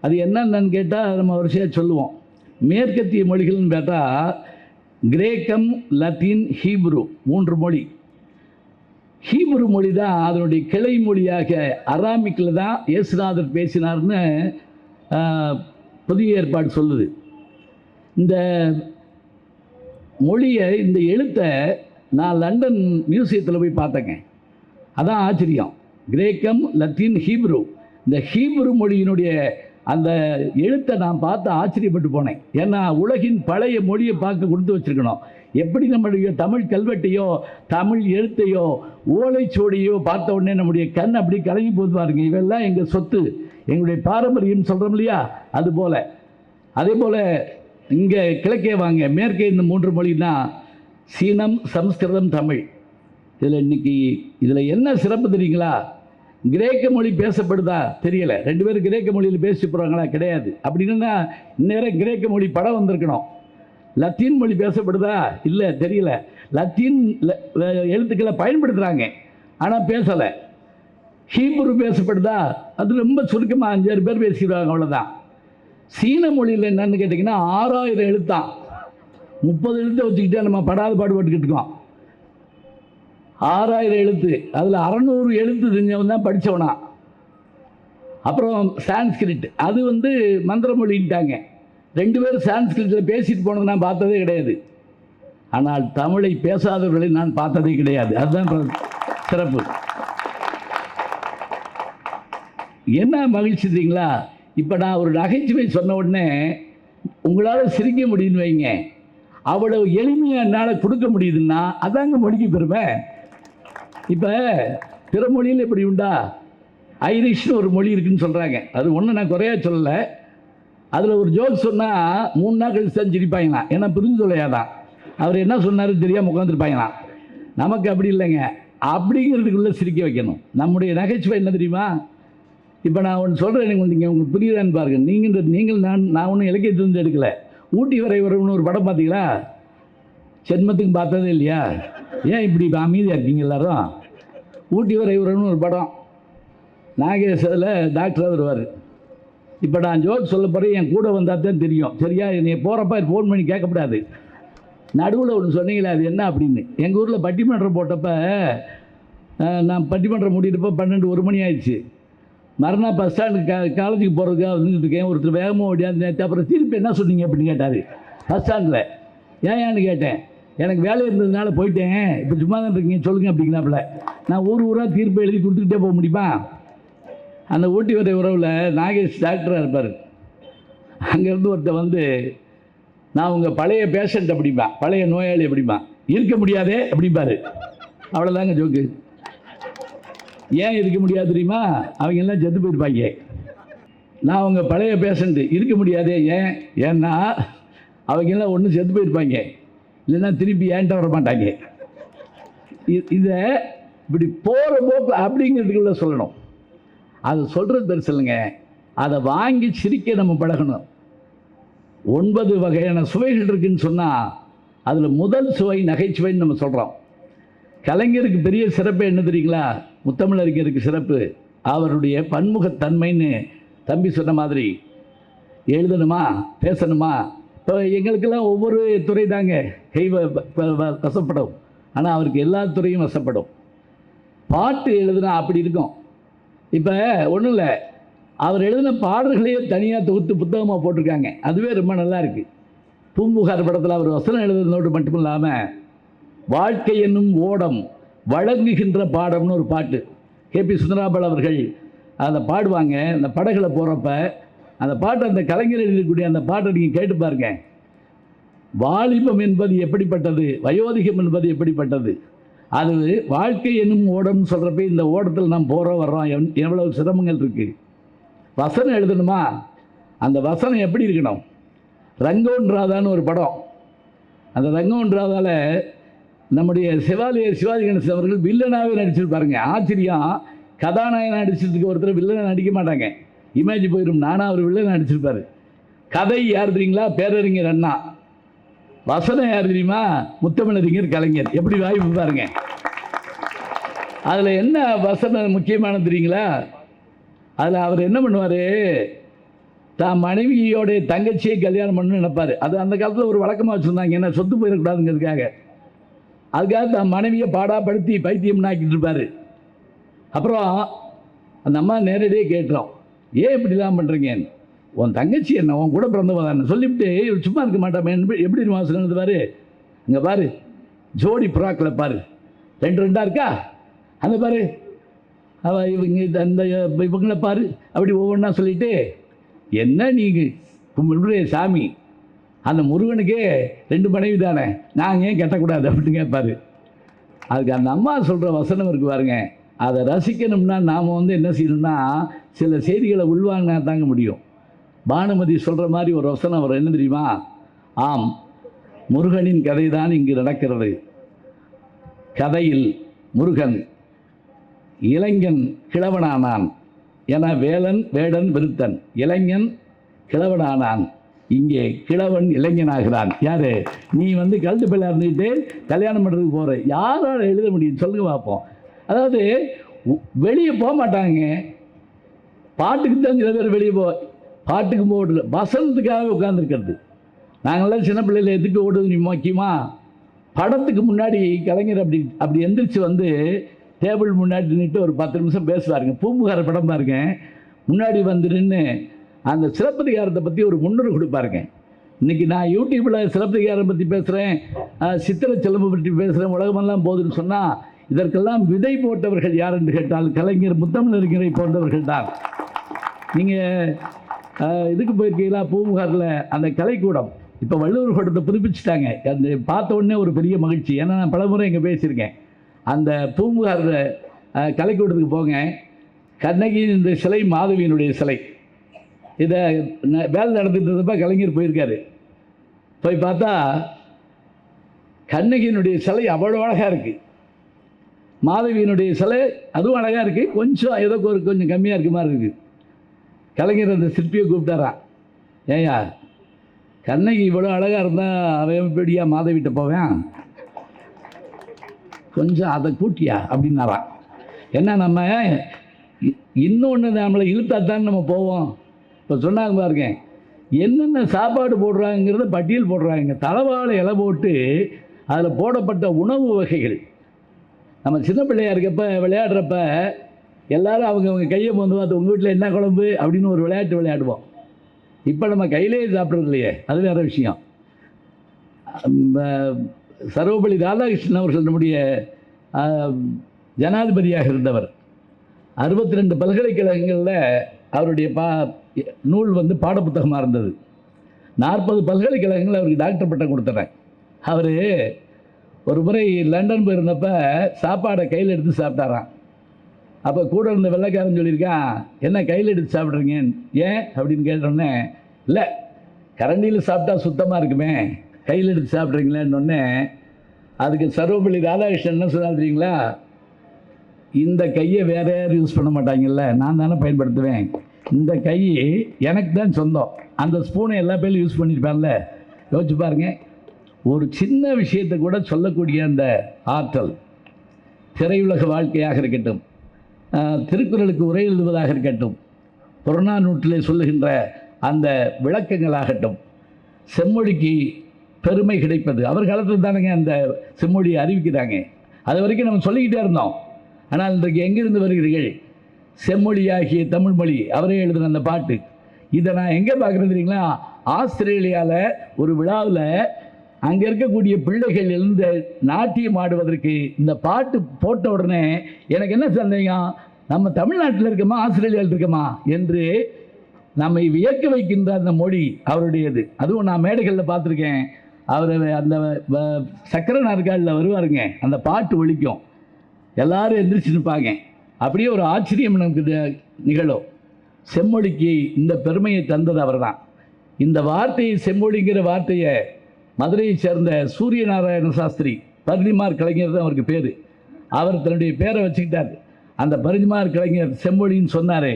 அது என்னென்னு கேட்டால் நம்ம வரிசையாக சொல்லுவோம். மேற்கத்திய மொழிகள்னு கேட்டால் கிரேக்கம், லத்தீன், ஹீப்ரு 3 மொழி. ஹீப்ரு மொழி தான் அதனுடைய கிளை மொழியாக அராமிக்கில் தான் இயேசுநாதர் பேசினார்னு புதிய ஏற்பாடு சொல்லுது. இந்த மொழியை, இந்த எழுத்தை நான் லண்டன் மியூசியத்தில் போய் பார்த்தேங்க. அதான் ஆச்சரியம். கிரேக்கம், லத்தீன், ஹீப்ரு. இந்த ஹீப்ரு மொழியினுடைய அந்த எழுத்தை நான் பார்த்து ஆச்சரியப்பட்டு போனேன். ஏன்னா உலகின் பழைய மொழியை பார்க்க கொடுத்து வச்சுருக்கணும். எப்படி நம்முடைய தமிழ் கல்வெட்டையோ தமிழ் எழுத்தையோ ஓலைச்சுவடியோ பார்த்த உடனே நம்முடைய கண் அப்படி கலங்கி போது பாருங்க. இவெல்லாம் எங்கள் சொத்து, எங்களுடைய பாரம்பரியம் சொல்கிறோம் இல்லையா? அதுபோல் அதே போல் இங்கே கிழக்கே வாங்க, மேற்கே இந்த 3 மொழின்னா சீனம், சமஸ்கிருதம், தமிழ். இதில் என்ன சிறப்பு தெரியுங்களா? கிரேக்க மொழி பேசப்படுதா தெரியல. 2 பேரும் கிரேக்க மொழியில் பேசி போகிறாங்களா? கிடையாது. அப்படின்னா இந்நேரம் கிரேக்க மொழி படம் வந்திருக்கணும். லத்தீன் மொழி பேசப்படுதா? இல்லை, தெரியல. லத்தீன் எழுத்துக்களை பயன்படுத்துகிறாங்க, ஆனால் பேசலை. ஹீப்ரு பேசப்படுதா? அது ரொம்ப சுருக்கமாக 5-6 பேர் பேசிடுவாங்க, அவ்வளோதான். சீன மொழியில் என்னன்னு கேட்டிங்கன்னா 6000 எழுத்தான். 30 எழுத்தை வச்சுக்கிட்டே நம்ம படாத பாடுபட்டுக்கிட்டு இருக்கோம். 6000 எழுத்து, அதில் 600 எழுத்து தெரிஞ்சவன் தான் படித்தவனா. அப்புறம் சான்ஸ்கிரிட், அது மந்திர மொழின்ட்டாங்க. 2 பேரும் சான்ஸ்கிரிட்டில் பேசிட்டு போனது நான் பார்த்ததே கிடையாது. ஆனால் தமிழை பேசாதவர்களை நான் பார்த்ததே கிடையாது. அதுதான் சிறப்பு. என்ன மகிழ்ச்சி தெரியுங்களா? இப்போ நான் ஒரு நகைச்சுவை சொன்ன உடனே உங்களால் சிரிக்க முடியும்னு வைங்க. அவ்வளவு எளிமையாக என்னால் கொடுக்க முடியுதுன்னா அதாங்க மொழிக்கு பெருமை. இப்போ பிற மொழியில் எப்படி உண்டா? ஐரிஷ்னு ஒரு மொழி இருக்குதுன்னு சொல்கிறாங்க. அது ஒன்றும் நான் குறையா சொல்லலை. அதில் ஒரு ஜோக் சொன்னால் 3 நாள் கழிச்சு தான் சிரிப்பாங்களாம். ஏன்னா புரிஞ்சு சொல்லையாதான் அவர் என்ன சொன்னார் தெரியாமல் உட்காந்துருப்பாங்களாம். நமக்கு அப்படி இல்லைங்க, அப்படிங்கிறதுக்குள்ளே சிரிக்க வைக்கணும். நம்முடைய நகைச்சுவை என்ன தெரியுமா? இப்போ நான் ஒன்று சொல்கிறேன், எனக்கு நீங்கள் உங்களுக்கு புரியுதான்னு பாருங்கள். நீங்கள் நான் ஒன்றும் இலக்கியத்திலிருந்து எடுக்கலை. ஊட்டி வரை உறவுன்னு ஒரு படம் பார்த்தீங்களா? ஜென்மத்துக்கு பார்த்ததே இல்லையா? ஏன் இப்படி அமைதியாக இருக்கீங்க எல்லாரும்? ஊட்டி வரை உறவுன்னு ஒரு படம். நாகேஷ் அதில் டாக்டராக வருவார். இப்போ நான் ஜோக் சொல்ல போகிறேன், என் கூட வந்தால் தான் தெரியும். சரியா? நீ போகிறப்ப ஃபோன் பண்ணி கேட்கக்கூடாது. நடுவில் ஒன்று சொன்னீங்களே, அது என்ன அப்படின்னு. எங்கள் ஊரில் பட்டிமன்றம் போட்டப்போ நான் பட்டிமன்றம் முடியிட்டப்போ 12 1 மணி ஆயிடுச்சு. மறுநாள் பஸ் ஸ்டாண்டுக்கு காலேஜுக்கு போகிறதுக்காக வந்துட்டு இருக்கேன். ஒருத்தர் வேகமாக ஓடியாந்து நேற்று அப்புறம் திருப்பி என்ன சொன்னீங்க அப்படின்னு கேட்டார் பஸ் ஸ்டாண்டில். ஏன்னு கேட்டேன். எனக்கு வேலை இருந்ததுனால போயிட்டேன், இப்போ சும்மா தான் இருக்கீங்க சொல்லுங்கள் அப்படிங்கிறாப்புல. நான் ஊராக தீர்ப்பு எழுதி கொடுத்துக்கிட்டே போக முடியுமா? அந்த ஊட்டி வரை உறவில் நாகேஷ் டாக்டராக இருப்பார். அங்கேருந்து ஒருத்தர் வந்து, நான் உங்கள் பழைய பேஷண்ட் அப்படிம்பா, பழைய நோயாளி அப்படிம்பா. இருக்க முடியாதே அப்படிம்பார். அவ்வளோதாங்க ஜோக்கு. ஏன் இருக்க முடியாது தெரியுமா? அவங்க எல்லாம் செத்து போயிருப்பாங்க. நான் உங்கள் பழைய பேஷண்ட்டு, இருக்க முடியாதே. ஏன்னா அவங்க எல்லாம் ஒன்றும் செத்து போயிருப்பாங்க, இல்லைன்னா திருப்பி ஏன்ட்ட வர மாட்டாங்க. இதை இப்படி போகிற போக்கு அப்படிங்கிறதுக்குள்ள சொல்லணும். அதை சொல்கிறது பெருசு இல்லைங்க, அதை வாங்கி சிரிக்க நம்ம பழகணும். 9 வகையான சுவைகள் இருக்குதுன்னு சொன்னால் அதில் முதல் சுவை நகைச்சுவைன்னு நம்ம சொல்கிறோம். கலைஞருக்கு பெரிய சிறப்பு என்ன தெரியுங்களா? முத்தமிழறிஞருக்கு சிறப்பு அவருடைய பன்முகத்தன்மைன்னு தம்பி சொன்ன மாதிரி. எழுதணுமா பேசணுமா, இப்போ எங்களுக்கெல்லாம் ஒவ்வொரு துறை தாங்க வசப்படும், ஆனால் அவருக்கு எல்லா துறையும் வசப்படும். பாட்டு எழுதுனா அப்படி இருக்கும். இப்போ ஒன்றும் இல்லை, அவர் எழுதின பாடல்களையே தனியாக தொகுத்து புத்தகமாக போட்டிருக்காங்க. அதுவே ரொம்ப நல்லா இருக்குது. பூம்புகார் படத்தில் அவர் வசனம் எழுதுனதோடு மட்டும் இல்லாமல் வாழ்க்கை என்னும் ஓடம் வழங்குகின்ற பாடம்னு ஒரு பாட்டு KP சுந்தராம்பாள் அவர்கள் அதை பாடுவாங்க. அந்த படகுல போகிறப்ப அந்த பாட்டு, அந்த கலைஞர் எழுதக்கூடிய அந்த பாட்டை நீங்கள் கேட்டு பாருங்க. வாலிபம் என்பது எப்படிப்பட்டது, வயோதிகம் என்பது எப்படிப்பட்டது, அது வாழ்க்கை என்னும் ஓடம்னு சொல்கிறப்ப இந்த ஓடத்தில் நாம் போகிறோம் வர்றோம், எவ்வளவு சிரமங்கள் இருக்குது. வசனம் எழுதணுமா, அந்த வசனம் எப்படி இருக்கணும். ரங்கோன் ராதான்னு ஒரு படம். அந்த ரங்கோன் ராதாவில் நம்முடைய சிவாஜி கணேசன் அவர்கள் வில்லனாகவே நடிச்சிருப்பாருங்க. ஆச்சரியம், கதாநாயகன் நடிச்சதுக்கு ஒருத்தர் வில்லனை நடிக்க மாட்டாங்க, இமேஜ் போயிடும். நானும் அவர் வில்லனை நடிச்சிருப்பார். கதை யார் தெரியுங்களா? பேரறிஞர் அண்ணா. வசனம் யார் தெரியுமா? முத்தமிழறிஞர் கலைஞர். எப்படி வாய்ப்பு பாருங்க. அதில் என்ன வசனம் முக்கியமானது தெரியுங்களா? அதில் அவர் என்ன பண்ணுவார், தான் மனைவியோடைய தங்கச்சியை கல்யாணம் பண்ணணும்னு நினைப்பார். அது அந்த காலத்தில் ஒரு வழக்கமாக வச்சுருந்தாங்க, என்ன சொத்து போயிடக்கூடாதுங்கிறதுக்காக. அதுக்காக தான் மனைவியை பாடாப்படுத்தி பைத்தியம் ஆக்கிட்டு இருப்பார். அப்புறம் அந்த அம்மா நேரடியாக கேட்டுறோம், ஏன் இப்படிலாம் பண்ணுறீங்க, உன் தங்கச்சி என்ன உன் கூட பிறந்தவ தானே சொல்லிவிட்டு சும்மா இருக்க மாட்டாமே. எப்படி வாசல் பாரு, இங்கே பாரு ஜோடி புறாக்களை பாரு, 2 இருக்கா, அந்த பாரு இவங்க அந்த இவங்களை பாரு, அப்படி ஒவ்வொன்றா சொல்லிவிட்டு, என்ன நீங்கள் கும்பிடுற சாமி, அந்த முருகனுக்கே 2 மனைவி தானே, நாங்கள் ஏன் கட்டக்கூடாது அப்படின்னு கேட்பார். அதுக்கு அந்த அம்மா சொல்கிற வசனம் இருக்கு பாருங்க, அதை ரசிக்கணும்னா நாம் என்ன செய்யணும்னா சில செய்திகளை உள்வாங்கினா தாங்க முடியும். பானுமதி சொல்கிற மாதிரி ஒரு வசனம் அவர் என்ன தெரியுமா? ஆம், முருகனின் கதை தான் இங்கு நடக்கிறது. கதையில் முருகன் இளைஞன் கிழவனானான் என வேடன் விருத்தன். இளைஞன் கிழவனானான், இங்கே கிழவன் இளைஞனாகிறான். யார்? நீ கழுத்து பிள்ளை இருந்துக்கிட்டு கல்யாணம் பண்ணுறதுக்கு போகிற. யாரால் எழுத முடியும் சொல்லுங்க பார்ப்போம். அதாவது வெளியே போக மாட்டாங்க, பாட்டுக்கு தான் சில பேர் வெளியே பாட்டுக்கு போகல, வசனத்துக்காக உட்காந்துருக்கிறது. நாங்கள்லாம் சின்ன பிள்ளையில் எதுக்கு ஓடுது முக்கியமாக படத்துக்கு முன்னாடி கலைஞர் அப்படி எந்திரிச்சு டேபிள் முன்னாடி நின்றுட்டு ஒரு 10 நிமிஷம் பேசுவாருங்க. பூம்புகார படம் பாருங்க, முன்னாடி நின்று அந்த சிலப்பதிகாரத்தை பற்றி ஒரு முன்னுரை கொடுப்பாருங்க. இன்றைக்கி நான் யூடியூப்பில் சிலப்பதிகாரம் பற்றி பேசுகிறேன், சித்திரை செல்வம் பற்றி பேசுகிறேன், உலகமெல்லாம் போகுதுன்னு சொன்னால் இதற்கெல்லாம் விதை போட்டவர்கள் யார் என்று கேட்டால் கலைஞர் முத்தமிழறிஞரை போன்றவர்கள் தான். நீங்கள் இதுக்கு போயிருக்கீங்களா? பூம்புகாரில் அந்த கலைக்கூடம் இப்போ வள்ளுவர் கூடத்தை புதுப்பிச்சுட்டாங்க. அந்த பார்த்த உடனே ஒரு பெரிய மகிழ்ச்சி. ஏன்னா நான் பலமுறை இங்கே பேசியிருக்கேன். அந்த பூம்புகார் கலைக்கூடத்துக்கு போங்க, கண்ணகியின் இந்த சிலை மாதவியினுடைய சிலை, இதை வேலை நடந்துட்டு இருந்தப்ப கலைஞர் போயிருக்காரு. போய் பார்த்தா கண்ணகியினுடைய சிலை அவ்வளோ அழகாக இருக்குது, மாதவியினுடைய சிலை அதுவும் அழகாக இருக்குது, கொஞ்சம் ஏதோ கொஞ்சம் கம்மியாக இருக்க மாதிரி இருக்குது. கலைஞர் அந்த சிற்பியை கூப்பிட்டாரான், ஏயா கண்ணகி இவ்வளோ அழகாக இருந்தால் அவன் எப்படியா மாதவிட்ட போவேன், கொஞ்சம் அதை கூட்டியா அப்படின்னாரான். ஏன்னா நம்ம இன்னொன்று நம்மளை இழுத்தாத்தான் நம்ம போவோம். இப்போ சொன்னாங்க பாருங்க, என்னென்ன சாப்பாடு போடுறாங்கிறத பட்டியல் போடுறாங்க. தலைவாழை இலை போட்டு அதில் போடப்பட்ட உணவு வகைகள். நம்ம சின்ன பிள்ளையா இருக்கப்ப விளையாடுறப்ப எல்லோரும் அவங்க கையை வந்து பார்த்து உங்கள் வீட்டில் என்ன குழம்பு அப்படின்னு ஒரு விளையாட்டு விளையாடுவோம். இப்போ நம்ம கையிலேயே சாப்பிட்றது இல்லையே, அது வேறு விஷயம். சர்வபள்ளி ராதாகிருஷ்ணன் அவர்கள் நம்முடைய ஜனாதிபதியாக இருந்தவர். 62 பல்கலைக்கழகங்களில் அவருடைய நூல் வந்து பாடப்புத்தகமாக இருந்தது. 40 பல்கலைக்கழகங்கள் அவருக்கு டாக்டர் பட்டம் கொடுத்துறேன். அவர் ஒரு முறை லண்டன் போயிருந்தப்ப சாப்பாடை கையில் எடுத்து சாப்பிட்டாராம். அப்போ கூட இருந்த வெள்ளைக்காரன் சொல்லியிருக்கான், என்ன கையில் எடுத்து சாப்பிட்றீங்க ஏன் அப்படின்னு கேட்டோடனே, இல்லை கரண்டியில் சாப்பிட்டா சுத்தமாக இருக்குமே, கையில் எடுத்து சாப்பிட்றீங்களேன்னொன்னே அதுக்கு சர்வபள்ளி ராதாகிருஷ்ணன் என்ன சொன்னா தெரியுங்களா, இந்த கையை வேற யாரும் யூஸ் பண்ண மாட்டாங்கல்ல, நான் தானே பயன்படுத்துவேன், இந்த கை எனக்கு தான் சொந்தம், அந்த ஸ்பூனை எல்லா பேரும் யூஸ் பண்ணியிருப்பான்ல. யோசிச்சு பாருங்க, ஒரு சின்ன விஷயத்தை கூட சொல்லக்கூடிய அந்த ஆற்றல். திரையுலக வாழ்க்கையாக இருக்கட்டும், திருக்குறளுக்கு உரை எழுதுவதாக இருக்கட்டும், புறநானூற்றிலே சொல்லுகின்ற அந்த விளக்கங்களாகட்டும், செம்மொழிக்கு பெருமை கிடைப்பது அவர் காலத்தில் தானேங்க அந்த செம்மொழியை அறிவிக்கிறாங்க. அது வரைக்கும் நம்ம சொல்லிக்கிட்டே இருந்தோம். ஆனால் இன்றைக்கு எங்கிருந்து வருகிறீர்கள்? செம்மொழியாகிய தமிழ்மொழி அவரே எழுதின அந்த பாட்டு. இதை நான் எங்கே பார்க்குறது தெரியுங்களா, ஆஸ்திரேலியாவில் ஒரு விழாவில் அங்கே இருக்கக்கூடிய பிள்ளைகள் எழுந்து நாட்டியம் ஆடுவதற்கு இந்த பாட்டு போட்ட உடனே எனக்கு என்ன சந்தேகம், நம்ம தமிழ்நாட்டில் இருக்கோமா ஆஸ்திரேலியாவில் இருக்கோமா என்று நம்மை வியக்க வைக்கின்ற அந்த மொழி அவருடையது. அதுவும் நான் மேடைகளில் பார்த்துருக்கேன். அவர் அந்த சக்கர நாற்காலில் வருவாருங்க, அந்த பாட்டு ஒலிக்கும், எல்லாரும் எந்திரிச்சு நிற்பாங்க. அப்படியே ஒரு ஆச்சரியம் நமக்கு நிகழும். செம்மொழிக்கு இந்த பெருமையை தந்தது அவர் தான். இந்த வார்த்தையை, செம்மொழிங்கிற வார்த்தையை மதுரையை சேர்ந்த சூரிய நாராயண சாஸ்திரி, பரிதிமார் கலைஞர் தான் அவருக்கு பேர், அவர் தன்னுடைய பேரை வச்சுக்கிட்டார். அந்த பரிதிமார் கலைஞர் செம்மொழின்னு சொன்னார்.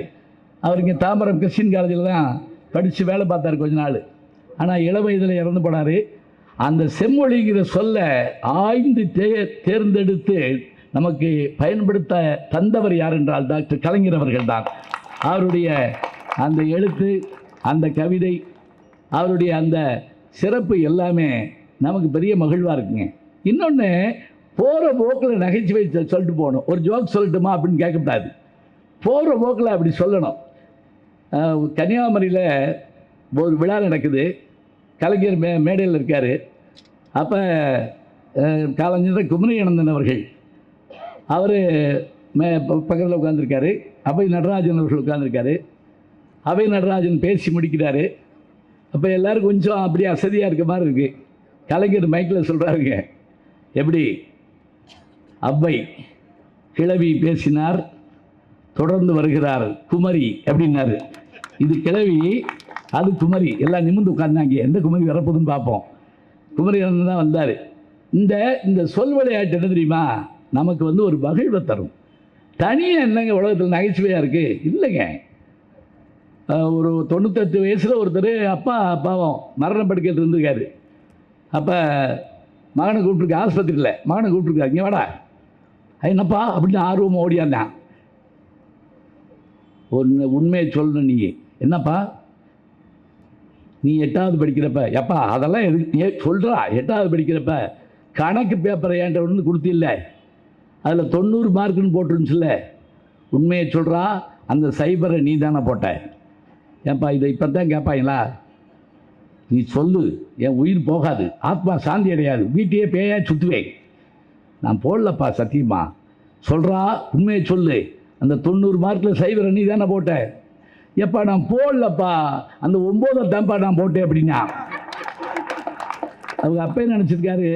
அவர் இங்கே தாம்பரம் கிறிஸ்டின் காலேஜில் தான் படித்து வேலை பார்த்தார் கொஞ்ச நாள். ஆனால் இள வயதில் இறந்து போனார். அந்த செம்மொழிங்கிற சொல்ல ஆய்ந்து தேர்ந்தெடுத்து நமக்கு பயன்படுத்த தந்தவர் யார் என்றால் டாக்டர் கலைஞர் அவர்கள் தான். அவருடைய அந்த எழுத்து, அந்த கவிதை, அவருடைய அந்த சிறப்பு எல்லாமே நமக்கு பெரிய மகிழ்வாக இருக்குங்க. இன்னொன்று, போகிற போக்கில் நகைச்சுவை சொல்லிட்டு போகணும். ஒரு ஜோக் சொல்லட்டுமா அப்படின்னு கேட்கக்கூடாது, போகிற போக்கில் அப்படி சொல்லணும். கன்னியாகுமரியில் ஒரு விழா நடக்குது, கலைஞர் மேடையில் இருக்கார். அப்போ கலைஞர் குமரி அனந்தன் அவர்கள் அவர் பக்கத்தில் உட்காந்துருக்காரு. அவை நடராஜன் அவர்கள் உட்காந்துருக்காரு. அவை நடராஜன் பேசி முடிக்கிறாரு. அப்போ எல்லோரும் கொஞ்சம் அப்படியே அசதியாக இருக்க மாதிரி இருக்குது. கலைஞர் மைக்கில் சொல்கிறாருங்க, எப்படி அவ்வை கிழவி பேசினார், தொடர்ந்து வருகிறார் குமரி அப்படின்னாரு. இது கிழவி, அது குமரி. எல்லாம் நிமிர்ந்து உட்கார்ந்தாங்க, எந்த குமரி வரப்போதுன்னு பார்ப்போம். குமரி தான் வந்தார். இந்த சொல் விளையாட்டு என்ன தெரியுமா, நமக்கு வந்து ஒரு மகிழ்வை தரும். தனியாக என்னங்க உலகத்தில் நகைச்சுவையாக இருக்குது? இல்லைங்க. ஒரு 98 வயசில் ஒருத்தர் அப்பா பாவம் மரணப்படுக்கையில் இருந்திருக்காரு. அப்போ மகனை கூப்பிட்டுருக்க, ஆஸ்பத்திரியில் மகனை கூப்பிட்டுருக்காரு, இங்கே வாடா, என்னப்பா அப்படின்னு ஆர்வம் ஓடியாந்தான். உண்மையை சொல்லணும், நீ என்னப்பா, நீ 8வது படிக்கிறப்ப, எப்பா அதெல்லாம் எதுக்கு சொல்கிறா, 8வது படிக்கிறப்ப கணக்கு பேப்பரை என்கிட்ட ஒன்று கொடுத்தில்ல, அதில் 90 மார்க்குன்னு போட்டுருந்துச்சுல்ல, உண்மையை சொல்கிறா, அந்த சைபரை நீ தானே போட்ட. ஏன்ப்பா இதை இப்போ தான் கேட்பாங்களா, நீ சொல்லு, என் உயிர் போகாது, ஆத்மா சாந்தி அடையாது, வீட்டையே பேயா சுற்றுவேன். நான் போடலப்பா சத்தியமா, சொல்கிறா, உண்மையை சொல்லு, அந்த 90 மார்க்கில் சைபரை நீ தானே போட்ட. எப்பா நான் போடலப்பா, அந்த 9 தான்ப்பா நான் போட்டேன் அப்படின்னா. அவங்க அப்பே நினச்சிருக்காரு,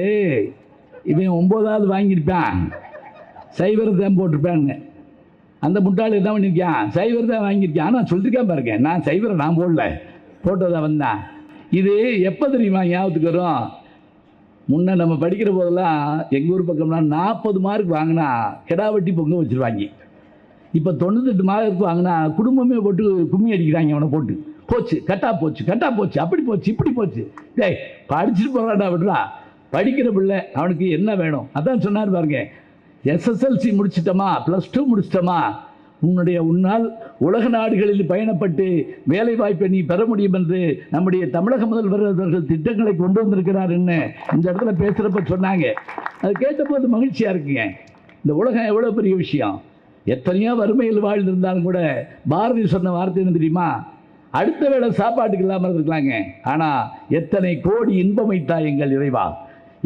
இவன் 9வது வாங்கியிருப்பான், சைபரை தான் போட்டிருப்பான்னு. அந்த முட்டாள் என்ன பண்ணியிருக்கான், சைபர் தான் வாங்கியிருக்கான். ஆனால் சொல்லியிருக்கான் பாருங்க, நான் சைபரை நான் போடல, போட்டதை வந்தான். இது எப்போ தெரியுமா ஞாபகத்துக்கு வரும், முன்னே நம்ம படிக்கிற போதெல்லாம் எங்கள் ஊர் பக்கம்லாம் 40 மார்க் வாங்கினா கிடா வெட்டி பொங்க வச்சுருவாங்க. இப்போ 98 மாதத்துக்கு வாங்கினா குடும்பமே போட்டு கும்மி அடிக்கிறாங்க அவனை போட்டு. போச்சு, கட்டா போச்சு, கட்டா போச்சு, அப்படி போச்சு, இப்படி போச்சு. டேய் படிச்சுட்டு போகிறாடா விடுறா, படிக்கிற பிள்ளை அவனுக்கு என்ன வேணும்? அதான் சொன்னார் பாருங்க, எஸ்எஸ்எல்சி முடிச்சிட்டோமா, +2 முடிச்சிட்டோமா, உன்னால் உலக நாடுகளில் பயணப்பட்டு வேலை வாய்ப்பை நீ பெற முடியும் என்று நம்முடைய தமிழக முதல்வர் அவர்கள் திட்டங்களை கொண்டு வந்திருக்கிறார் என்ன இந்த இடத்துல பேசுகிறப்ப சொன்னாங்க. அது கேட்டபோது மகிழ்ச்சியாக இருக்குங்க. இந்த உலகம் எவ்வளோ பெரிய விஷயம். எத்தனையோ வறுமையில் வாழ்ந்திருந்தாலும் கூட பாரதி சொன்ன வார்த்தை என்ன தெரியுமா? அடுத்த வேளை சாப்பாட்டுக்கு இல்லாமல் இருந்திருக்கலாங்க, ஆனால் எத்தனை கோடி இன்பம் வைத்தா எங்கள் இறைவா.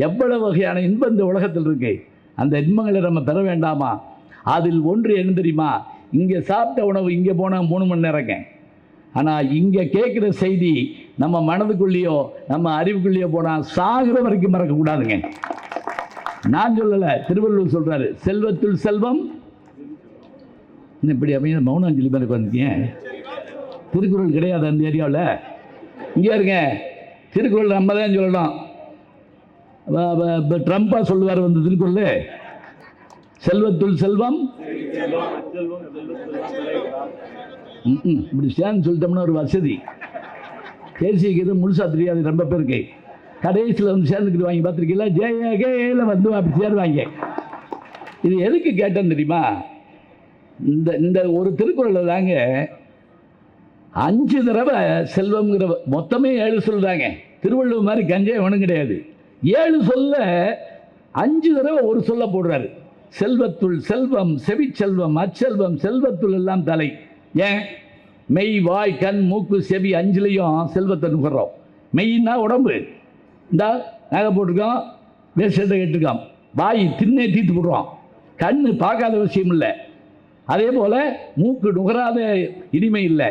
எவ்வளவு வகையான இன்பம் இந்த உலகத்தில் இருக்கு. அந்த இன்பங்களை நம்ம பெற வேண்டாமா? அதில் ஒன்று என்ன தெரியுமா? இங்கே சாப்பிட்ட உணவு இங்கே போனால் 3 மணி நேரங்க. ஆனால் இங்கே கேட்குற செய்தி நம்ம மனதுக்குள்ளேயோ நம்ம அறிவுக்குள்ளேயோ போனால் சாகிற வரைக்கும் மறக்கக்கூடாதுங்க. நான் சொல்லலை, திருவள்ளுவர் சொல்கிறாரு, செல்வத்துள் செல்வம். இப்படி அமைய மௌனாஞ்சலி மாதிரி உட்காந்துருக்கீங்க. திருக்குறள் கிடையாது அந்த ஏரியாவில். இங்கே இருங்க, திருக்குறள் நம்ம தான் சொல்லணும். ட்ரம்ப்பா சொல்லுவார் வந்து திருக்குறள், செல்வத்துள் செல்வம். இப்படி சேர்ந்து சொல்லிட்டோம்னா ஒரு வசதி. தேசியக்கு எதுவும் முழுசாக தெரியாது ரொம்ப பேருக்கு. கடைசியில் வந்து சேர்ந்துக்கிட்டு வாங்கி பார்த்துருக்கீங்களா? ஜேஏல வந்து அப்படி சேருவாங்க. இது எதுக்கு கேட்டேன்னு தெரியுமா? இந்த ஒரு திருக்குறளில் தாங்க 5 தடவை செல்வம்ங்கிற, மொத்தமே 7 சொல்கிறாங்க. திருவள்ளுவர் மாதிரி கஞ்சே ஒன்றும் கிடையாது. 7 சொல்ல 5 தடவை ஒரு சொல்ல போடுறாரு. செல்வத்துள் செல்வம், செவிச்செல்வம், அச்செல்வம், செல்வத்துள் எல்லாம் தலை. ஏன்? மெய், வாய், கண், மூக்கு, செவி 5லையும் செல்வத்தை நுகர்றோம். மெய்னா உடம்பு, இந்தா நகை போட்டிருக்கோம், வேஸ்ட்டை கேட்டிருக்கோம். வாய் தின்னே தீர்த்து போடுறோம். கண் பார்க்காத விஷயம் இல்லை. அதே போல் மூக்கு நுகராத இனிமை இல்லை.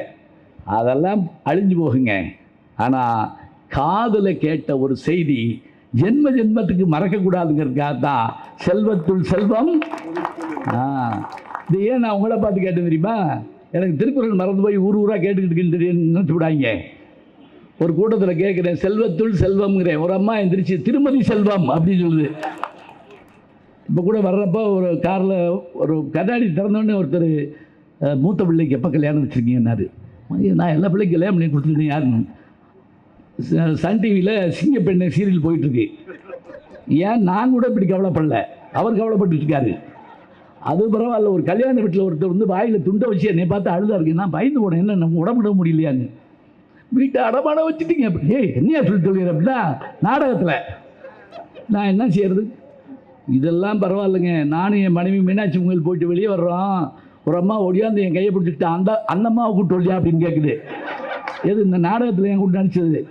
அதெல்லாம் அழிஞ்சு போகுங்க. ஆனால் காதில் கேட்ட ஒரு செய்தி ஜென்ம ஜென்மத்துக்கு மறக்கக்கூடாதுங்கிறதுக்காக தான் செல்வத்துள் செல்வம். இது ஏன் நான் உங்களை பார்த்து கேட்டேன் தெரியுமா? எனக்கு திருக்குறள் மறந்து போய் ஊராக கேட்டுக்கிட்டு நினச்சி விடாங்க. ஒரு கூட்டத்தில் கேட்குறேன், செல்வத்துள் செல்வம்ங்கிறேன். ஒரு அம்மா எந்திரிச்சு திருமதி செல்வம் அப்படின்னு சொல்லுது. இப்போ கூட வர்றப்போ ஒரு காரில் ஒரு கண்ணாடி திறந்தோடனே ஒருத்தர், மூத்த பிள்ளைக்கு எப்போ கல்யாணம் வச்சுருக்கீங்கன்னாரு. நான் எல்லா பிள்ளைக்கும் கல்யாணம் பண்ணி கொடுத்துருக்கேன். யாருன்னு? சன் டிவியில் சிங்கப்பெண்ணை சீரியல் போயிட்டுருக்கு. ஏன் நான் கூட இப்படி கவலைப்படல, அவர் கவலைப்பட்டு இருக்காரு. அது பரவாயில்ல. ஒரு கல்யாண வீட்டில் ஒருத்தர் வந்து வாயில் துண்டை வச்சு என்னை பார்த்து அழுதா இருக்கு. நான் பயந்து போனேன், என்ன நம்ம உடம்புட முடியலையான்னு. வீட்டை அடமான வச்சுட்டீங்க அப்படி. என்னையா சொல்லி சொல்லிடுறேன் அப்படின்னா நாடகத்தில். நான் என்ன செய்யறது? இதெல்லாம் பரவாயில்லைங்க. நானும் என் மனைவி மீனாட்சி கோயில் போயிட்டு வெளியே வர்றோம். ஒரு அம்மா ஒடியாந்து என் கையை பிடிச்சிக்கிட்டு அந்த அம்மாவை கூப்பிட்டு வரலையா அப்படின்னு கேட்குது. எது? இந்த நாடகத்தில் என் கூப்பிட்டு நினச்சது.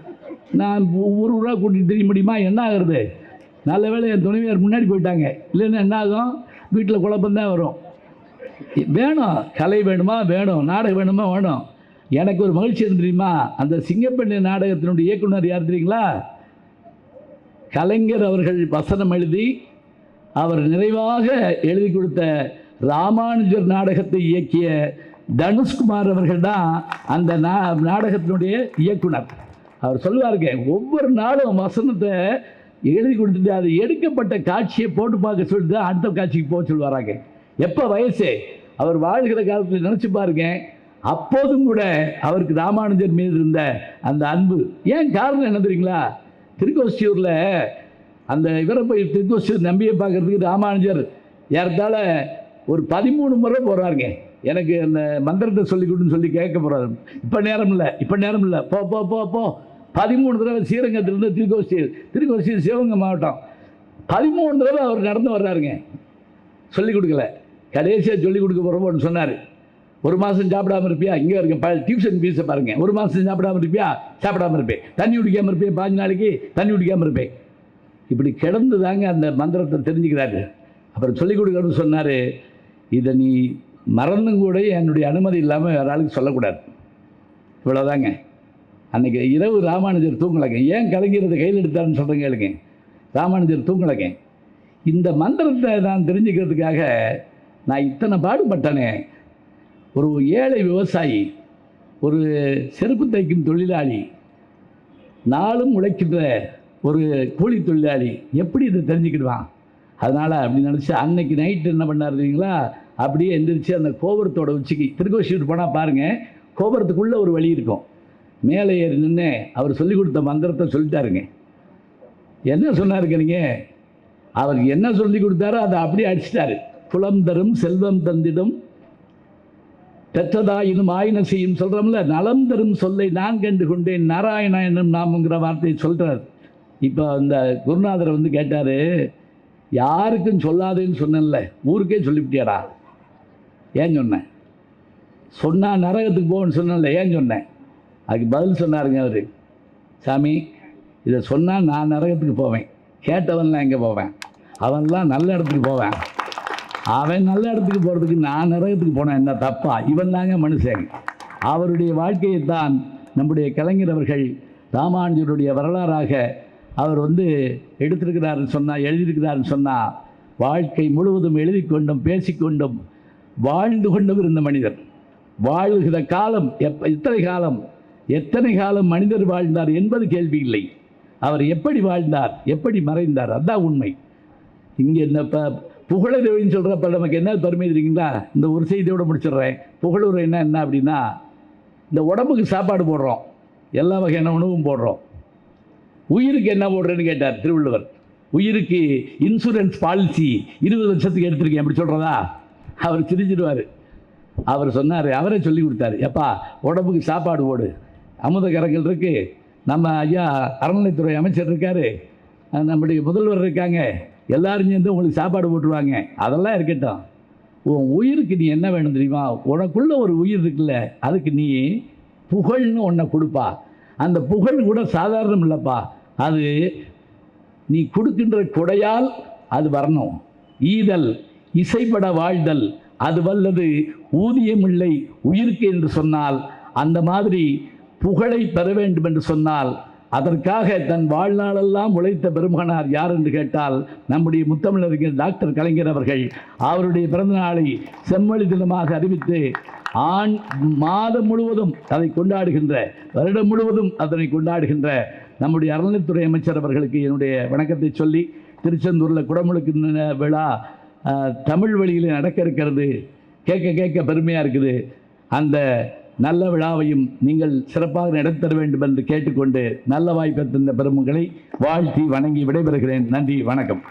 நான் ஊராக கூட்டிகிட்டு தெரிய முடியுமா? என்ன ஆகுறது? நல்ல வேளை என் துணைவியார் முன்னாடி போயிட்டாங்க. இல்லைன்னா என்ன ஆகும்? வீட்டில் குழப்பம்தான் வரும். வேணும், கலை வேணுமா? வேணும். நாடகம் வேணுமா? வேணும். எனக்கு ஒரு மகிழ்ச்சி தெரியுமா? அந்த சிங்கப்பெண்ணை நாடகத்தினுடைய இயக்குனர் யார் தெரியுங்களா? கலைஞர் அவர்கள் வசனம் எழுதி அவர் நிறைவாக எழுதி கொடுத்த ராமானுஜர் நாடகத்தை இயக்கிய தனுஷ்குமார் அவர்கள் தான் அந்த நாடகத்தினுடைய இயக்குனர். அவர் சொல்லுவாருங்க, ஒவ்வொரு நாளும் வசனத்தை எழுதி கொடுத்துட்டு அது எடுக்கப்பட்ட காட்சியை போட்டு பார்க்க சொல்லிட்டு தான் அடுத்த காட்சிக்கு போக சொல்லுவாராங்க. எப்போ வயசு அவர் வாழ்கிற காலத்தில் நினச்சி பாருங்க. அப்போதும் கூட அவருக்கு ராமானுஜர் மீது இருந்த அந்த அன்பு. ஏன் காரணம் என்ன தெரியுங்களா? திருக்கோஷ்டியூரில் அந்த இவரை போய் திருக்கோஷ்டியூர் நம்பியை பார்க்குறதுக்கு ராமானுஜர் ஏறத்தாழ ஒரு 13 முறை போகிறாருங்க. எனக்கு அந்த மந்திரத்தை சொல்லிக் கொடுன்னு சொல்லி கேட்க போகிறாரு. இப்போ நேரம் இல்லை, போ போ போ போ 13 தடவை ஸ்ரீரங்கத்திலிருந்து திருக்கோஷ்டியூர் சிவகங்கை மாவட்டம் 13 தடவை அவர் நடந்து வர்றாருங்க. சொல்லிக் கொடுக்கல. கடைசியாக சொல்லிக் கொடுக்க போகிறோம்னு சொன்னார். 1 மாதம் சாப்பிடாமல் இருப்பியா? இங்கே இருக்க டியூஷன் ஃபீஸை பாருங்கள். 1 மாதம் சாப்பிடாமல் இருப்பியா? சாப்பிடாமல் இருப்பேன். தண்ணி குடிக்காமல் இருப்பேன். 15 நாளைக்கு தண்ணி குடிக்காமல் இருப்பேன். இப்படி கிடந்து தாங்க அந்த மந்திரத்தை தெரிஞ்சுக்கிறாரு. அப்புறம் சொல்லிக் கொடுக்கணும்னு சொன்னார். இதை நீ மறந்தும் கூட என்னுடைய அனுமதி இல்லாமல் வேறு ஆளுக்கு சொல்லக்கூடாது. இவ்வளோதாங்க. அன்றைக்கி இரவு ராமானுஜர் தூங்கலைங்க. ஏன் கலைஞரதை கையில் எடுத்தாருன்னு சொல்கிறேன் கேளுங்க. ராமானுஜர் தூங்கலைங்க. இந்த மந்திரத்தை நான் தெரிஞ்சுக்கிறதுக்காக நான் இத்தனை பாடுபட்டனே. ஒரு ஏழை விவசாயி, ஒரு செருப்பு தைக்கும் தொழிலாளி, நாளும் உழைக்கின்ற ஒரு கூலி தொழிலாளி எப்படி இதை தெரிஞ்சுக்கிடுவான்? அதனால் அப்படி நினச்சி அன்னைக்கு நைட்டு என்ன பண்ணார் தெரியுங்களா? அப்படியே எந்திரிச்சு அந்த கோபுரத்தோட உச்சிக்கு திருக்கோஷியூர் போனால் பாருங்கள், கோபுரத்துக்குள்ளே ஒரு வழி இருக்கும். மேலே ஏறி நின்று அவர் சொல்லிக் கொடுத்த மந்திரத்தை சொல்லிட்டாருங்க. என்ன சொன்னாருங்க நீங்கள்? அவர் என்ன சொல்லி கொடுத்தாரோ அதை அப்படியே அடிச்சிட்டாரு. குலம் தரும் செல்வம் தந்திடும் பெற்றதாயினும் ஆயின செய்யும் சொல்கிறோம்ல, நலம் தரும் சொல்லை நான் கண்டு கொண்டேன் நாராயணா என்னும் நாமுங்கிற வார்த்தையை சொல்கிறார். இப்போ அந்த குருநாதரை வந்து கேட்டார், யாருக்கும் சொல்லாதேன்னு சொன்னேன்ல, ஊருக்கே சொல்லிவிட்டியாடா? ஏன் சொன்னேன்? சொன்னால் நரகத்துக்கு போகணும்னு சொன்னேன்ல, ஏன் சொன்னேன்? அதுக்கு பதில் சொன்னாருங்க அவர், சாமி இதை சொன்னால் நான் நரகத்துக்கு போவேன், கேட்டவன்லாம் எங்கே போவேன்? அவன்லாம் நல்ல இடத்துக்கு போவேன். அவன் நல்ல இடத்துக்கு போகிறதுக்கு நான் நரகத்துக்கு போனேன் என்ன தப்பா? இவன் தாங்க மனுஷன். அவருடைய வாழ்க்கையைத்தான் நம்முடைய கலைஞர் அவர்கள் ராமானுஜருடைய வரலாறாக அவர் வந்து எடுத்திருக்கிறாருன்னு சொன்னால், எழுதியிருக்கிறாருன்னு சொன்னால், வாழ்க்கை முழுவதும் எழுதி கொண்டும் பேசிக்கொண்டும் வாழ்ந்து கொண்டும் இருந்த மனிதர். வாழ்கிற காலம் எத்தனை காலம் மனிதர் வாழ்ந்தார் என்பது கேள்வி இல்லை. அவர் எப்படி வாழ்ந்தார், எப்படி மறைந்தார், அதுதான் உண்மை. இங்கே இந்த புகழுரைன்னு சொல்கிறப்ப நமக்கு என்ன பெருமை தெரியுங்களா? இந்த ஒரு செய்தியோடு முடிச்சிடுறேன். புகழுரைன்னா என்ன அப்படின்னா, இந்த உடம்புக்கு சாப்பாடு போடுறோம், எல்லா வகையான உணவும் போடுறோம். உயிருக்கு என்ன போடுறேன்னு கேட்டார் திருவள்ளுவர். உயிருக்கு இன்சூரன்ஸ் பாலிசி 20 லட்சத்துக்கு எடுத்திருக்கேன் அப்படி சொல்கிறதா? அவர் சிரிச்சிடுவார். அவர் சொன்னார், அவரே சொல்லி கொடுத்தாரு, எப்பா உடம்புக்கு சாப்பாடு போடு, அமுத கரங்கள் இருக்குது, நம்ம ஐயா அறநிலைத்துறை அமைச்சர் இருக்கார், நம்முடைய முதல்வர் இருக்காங்க, எல்லாரும் சேர்ந்து உங்களுக்கு சாப்பாடு போட்டுருவாங்க, அதெல்லாம் இருக்கட்டும். உன் உயிருக்கு நீ என்ன வேணும் தெரியுமா? உனக்குள்ள ஒரு உயிர் இருக்குல்ல, அதுக்கு நீ புகழ்னு ஒன்றை கொடுப்பா. அந்த புகழ் கூட சாதாரணம் இல்லைப்பா, அது நீ கொடுக்கின்ற கொடையால் அது வரணும். ஈதல் இசைப்பட வாழ்தல் அது வல்லது ஊதியமில்லை உயிருக்கு என்று சொன்னால், அந்த மாதிரி புகழை பெற வேண்டும் என்று சொன்னால், அதற்காக தன் வாழ்நாளெல்லாம் உழைத்த பெருமகனார் யார் என்று கேட்டால், நம்முடைய முத்தமிழறிஞர் டாக்டர் கலைஞர் அவர்கள். அவருடைய பிறந்தநாளை செம்மொழி தினமாக அறிவித்து மாதம் முழுவதும் அதை கொண்டாடுகின்ற, வருடம் முழுவதும் அதனை கொண்டாடுகின்ற நம்முடைய அறநிலைத்துறை அமைச்சர் அவர்களுக்கு என்னுடைய வணக்கத்தை சொல்லி, திருச்செந்தூரில் குடமுழுக்கு விழா தமிழ் வழியில் நடக்க இருக்கிறது. கேட்க கேட்க பெருமையாக இருக்குது. அந்த நல்ல விழாவையும் நீங்கள் சிறப்பாக நடத்தர வேண்டும் என்று கேட்டுக்கொண்டு நல்ல வாய்ப்பை தந்த பெருமக்களை வாழ்த்தி வணங்கி விடைபெறுகிறேன். நன்றி, வணக்கம்.